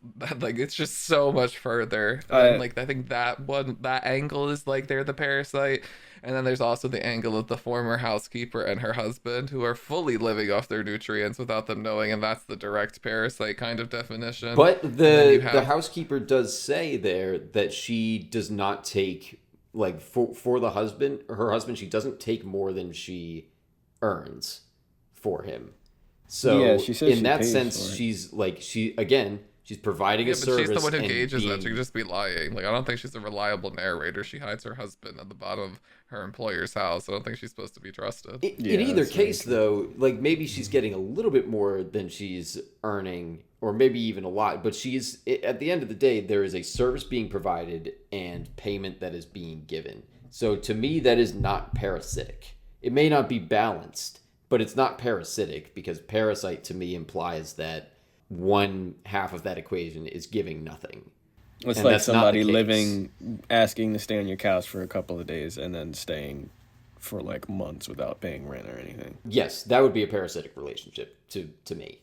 like it's just so much further. And like I think that angle is like they're the parasite, and then there's also the angle of the former housekeeper and her husband who are fully living off their nutrients without them knowing, and that's the direct parasite kind of definition. But the housekeeper does say there that she does not take, like, for the husband, her husband, she doesn't take more than she earns for him. So yeah, she says in that sense, she's like, she's providing a service. She's the one who gauges that. She could just be lying. Like, I don't think she's a reliable narrator. She hides her husband at the bottom of her employer's house. I don't think she's supposed to be trusted. In either case, though, like maybe she's getting a little bit more than she's earning, or maybe even a lot. But at the end of the day, there is a service being provided and payment that is being given. So to me, that is not parasitic. It may not be balanced, but it's not parasitic, because parasite to me implies that one half of that equation is giving nothing. It's like somebody asking to stay on your couch for a couple of days and then staying for like months without paying rent or anything. Yes, that would be a parasitic relationship to me.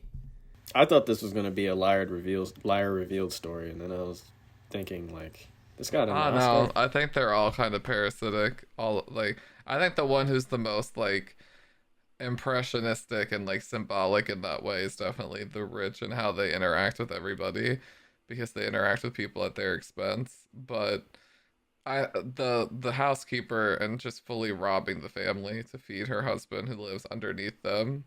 I thought this was going to be a liar revealed story, and then I was thinking like, this got an Oscar. No, I think they're all kind of parasitic. I think the one who's the most like impressionistic and like symbolic in that way is definitely the rich and how they interact with everybody, because they interact with people at their expense. But the housekeeper and just fully robbing the family to feed her husband who lives underneath them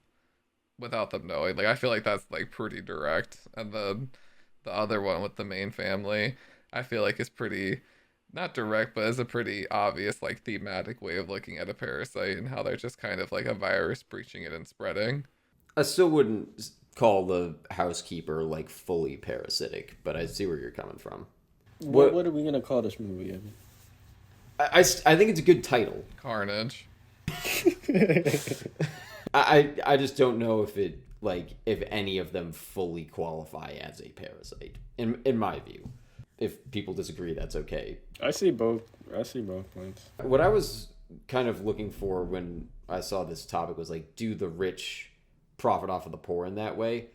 without them knowing, like I feel like that's like pretty direct. And then the other one with the main family, I feel like is pretty not direct, but is a pretty obvious like thematic way of looking at a parasite and how they're just kind of like a virus, breaching it and spreading. I still wouldn't call the housekeeper like fully parasitic, but I see where you're coming from. What are we gonna call this movie? I think it's a good title. Carnage. I just don't know if any of them fully qualify as a parasite in my view. If people disagree, that's okay. I see both points. What I was kind of looking for when I saw this topic was like, do the rich profit off of the poor in that way?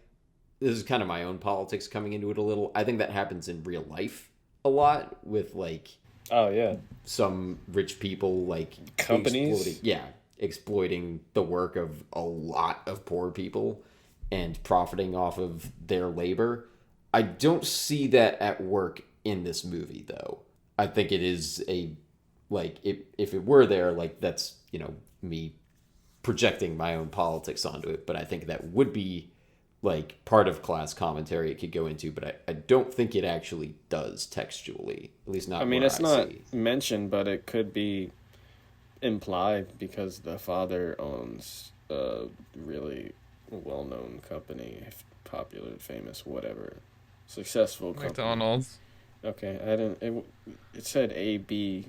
This is kind of my own politics coming into it a little. I think that happens in real life a lot with like, oh yeah, some rich people like companies, exploiting the work of a lot of poor people and profiting off of their labor. I don't see that at work in this movie, though. I think it is if it were there, like that's, me projecting my own politics onto it, but I think that would be like part of class commentary it could go into, but I don't think it actually does textually, at least not. I mean, it's not mentioned, but it could be implied because the father owns a really well-known company, popular, famous, whatever, successful company. McDonald's. Okay, I didn't. It said AB.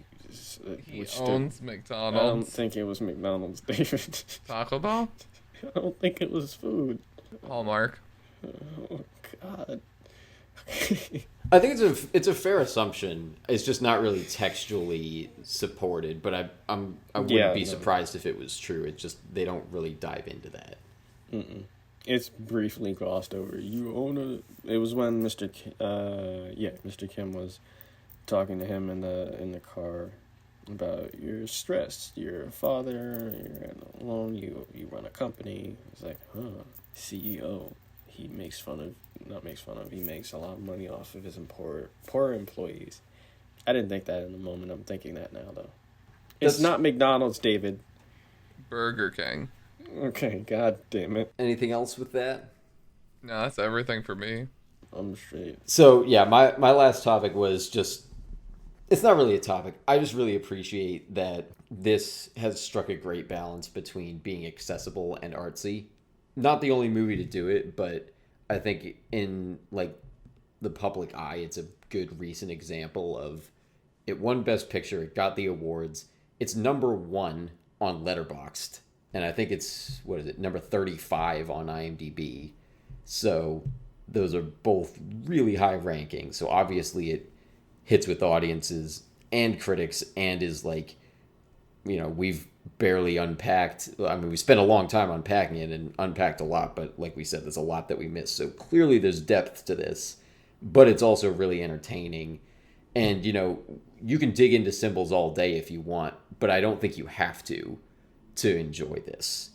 He owns McDonald's. I don't think it was McDonald's, David. Taco Bell. I don't think it was food. Hallmark. Oh God, I think it's a fair assumption. It's just not really textually supported, but I wouldn't be surprised if it was true. It's just they don't really dive into that. It's briefly glossed over. You own a. It was when Mr. Kim was talking to him in the car about you're stressed. You're a father. You're alone. You run a company. It's like, CEO. He makes fun of. Not makes fun of. He makes a lot of money off of his poor employees. I didn't think that in the moment. I'm thinking that now though. It's not McDonald's, David. Burger King. Okay, god damn it. Anything else with that? No, that's everything for me. I'm straight. So yeah, my last topic was just. It's not really a topic. I just really appreciate that this has struck a great balance between being accessible and artsy. Not the only movie to do it, but I think in like the public eye, it's a good recent example of it won Best Picture. It got the awards. It's number 1 on Letterboxd, and I think it's number 35 on IMDb. So those are both really high rankings. So obviously it hits with audiences and critics, and is like, we've barely unpacked. I mean, we spent a long time unpacking it and unpacked a lot, but like we said, there's a lot that we missed. So clearly there's depth to this, but it's also really entertaining. And, you can dig into symbols all day if you want, but I don't think you have to enjoy this.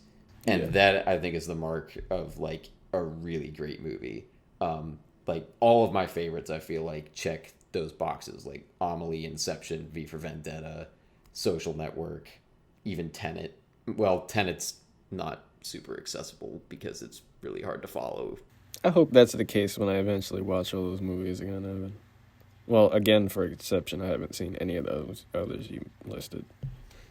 And that, I think, is the mark of like a really great movie. Like all of my favorites, I feel like check those boxes, like Amelie, Inception, V for Vendetta, Social Network, even Tenet. Well, Tenet's not super accessible because it's really hard to follow. I hope that's the case when I eventually watch all those movies again, Evan. Well, again, for Inception, I haven't seen any of those others you listed.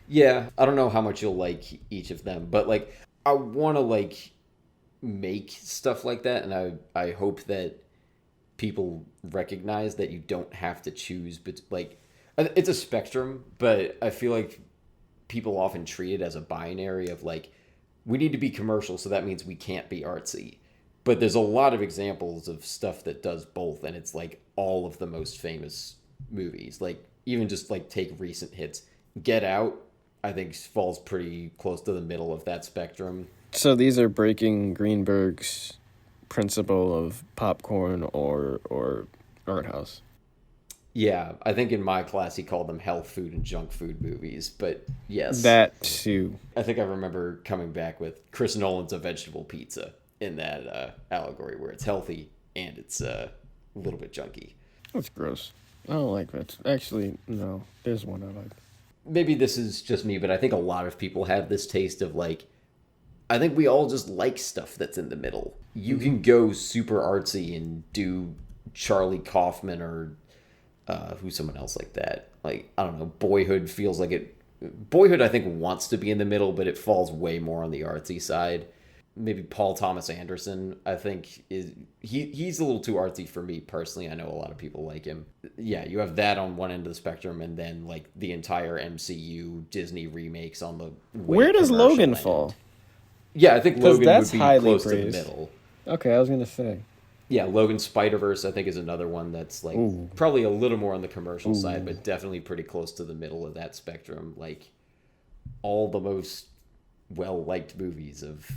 Yeah, I don't know how much you'll like each of them, but like I want to like make stuff like that, and I hope that people recognize that you don't have to choose, but like it's a spectrum, but I feel like people often treat it as a binary of like, we need to be commercial, so that means we can't be artsy. But there's a lot of examples of stuff that does both, and it's like all of the most famous movies. Like even just like take recent hits. Get Out, I think, falls pretty close to the middle of that spectrum. So these are breaking Greenberg's principle of popcorn or art house. Yeah, I think in my class he called them health food and junk food movies, but yes. That too. I think I remember coming back with Chris Nolan's A Vegetable Pizza in that allegory where it's healthy and it's a little bit junky. That's gross. I don't like that. Actually, no. There's one I like. Maybe this is just me, but I think a lot of people have this taste of like, I think we all just like stuff that's in the middle. You can go super artsy and do Charlie Kaufman or who's someone else like that. Like, I don't know, Boyhood feels like it. Boyhood, I think, wants to be in the middle, but it falls way more on the artsy side. Maybe Paul Thomas Anderson, I think, he's a little too artsy for me personally. I know a lot of people like him. Yeah, you have that on one end of the spectrum, and then like the entire MCU Disney remakes on the Where does Logan fall? Yeah, I think Logan that's would be highly close praised. to the middle. Okay, I was gonna say. Yeah, Logan Spider-Verse, I think, is another one that's like probably a little more on the commercial side, but definitely pretty close to the middle of that spectrum. Like all the most well-liked movies of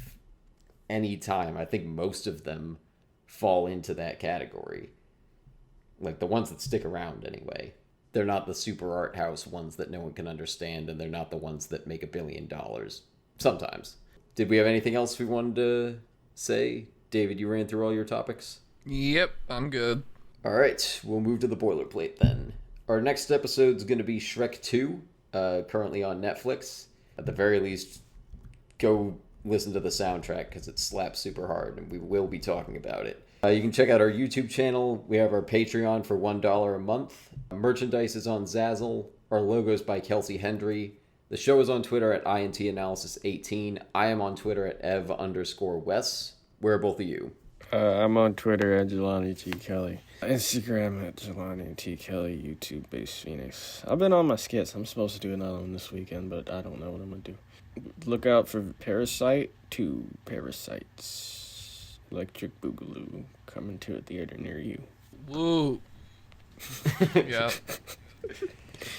any time, I think most of them fall into that category. Like the ones that stick around anyway. They're not the super art house ones that no one can understand, and they're not the ones that make $1 billion. Sometimes. Did we have anything else we wanted to say? David, you ran through all your topics? Yep, I'm good. All right, we'll move to the boilerplate then. Our next episode is going to be Shrek 2, currently on Netflix. At the very least, go listen to the soundtrack because it slaps super hard, and we will be talking about it. You can check out our YouTube channel. We have our Patreon for $1 a month. Merchandise is on Zazzle. Our logo is by Kelsey Hendry. The show is on Twitter at INTAnalysis18. I am on Twitter at ev_Wes. Where are both of you? I'm on Twitter at Jelani T. Kelly. Instagram at Jelani T. Kelly. YouTube Base Phoenix. I've been on my skits. I'm supposed to do another one this weekend, but I don't know what I'm going to do. Look out for Parasite 2 Parasites. Electric Boogaloo coming to a theater near you. Woo. Yep.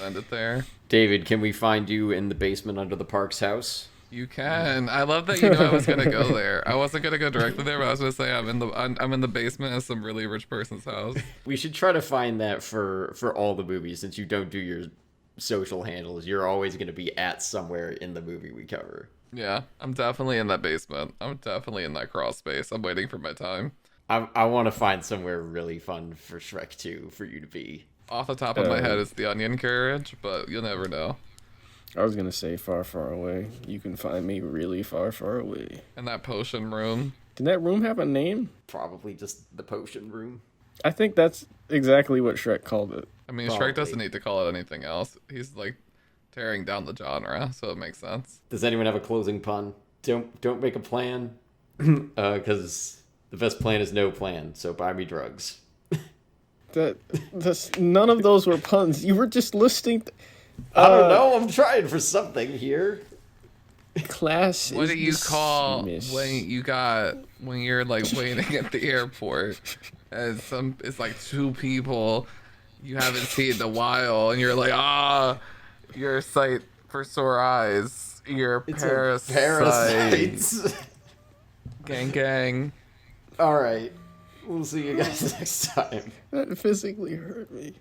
End it there. David, can we find you in the basement under the Parks house? You can. I love that you knew I was gonna go there. I wasn't gonna go directly there, but I was gonna say I'm in the basement of some really rich person's house. We should try to find that for all the movies, since you don't do your social handles. You're always going to be at somewhere in the movie we cover. Yeah, I'm definitely in that basement. I'm definitely in that crawl space. I'm waiting for my time. I want to find somewhere really fun for Shrek 2 for you to be. Off the top of my head, it's the onion carriage, but you'll never know. I was gonna say far, far away. You can find me really far, far away. In that potion room. Did that room have a name? Probably just the potion room. I think that's exactly what Shrek called it. I mean, Probably. Shrek doesn't need to call it anything else. He's like tearing down the genre, so it makes sense. Does anyone have a closing pun? Don't make a plan, because the best plan is no plan. So buy me drugs. None of those were puns. You were just listing. I don't know. I'm trying for something here. Class. What is do you call dismissed. when you're like waiting at the airport and it's like two people you haven't seen in a while and you're like, you're a sight for sore eyes. You're Parasites. Gang. All right. We'll see you guys next time. That physically hurt me.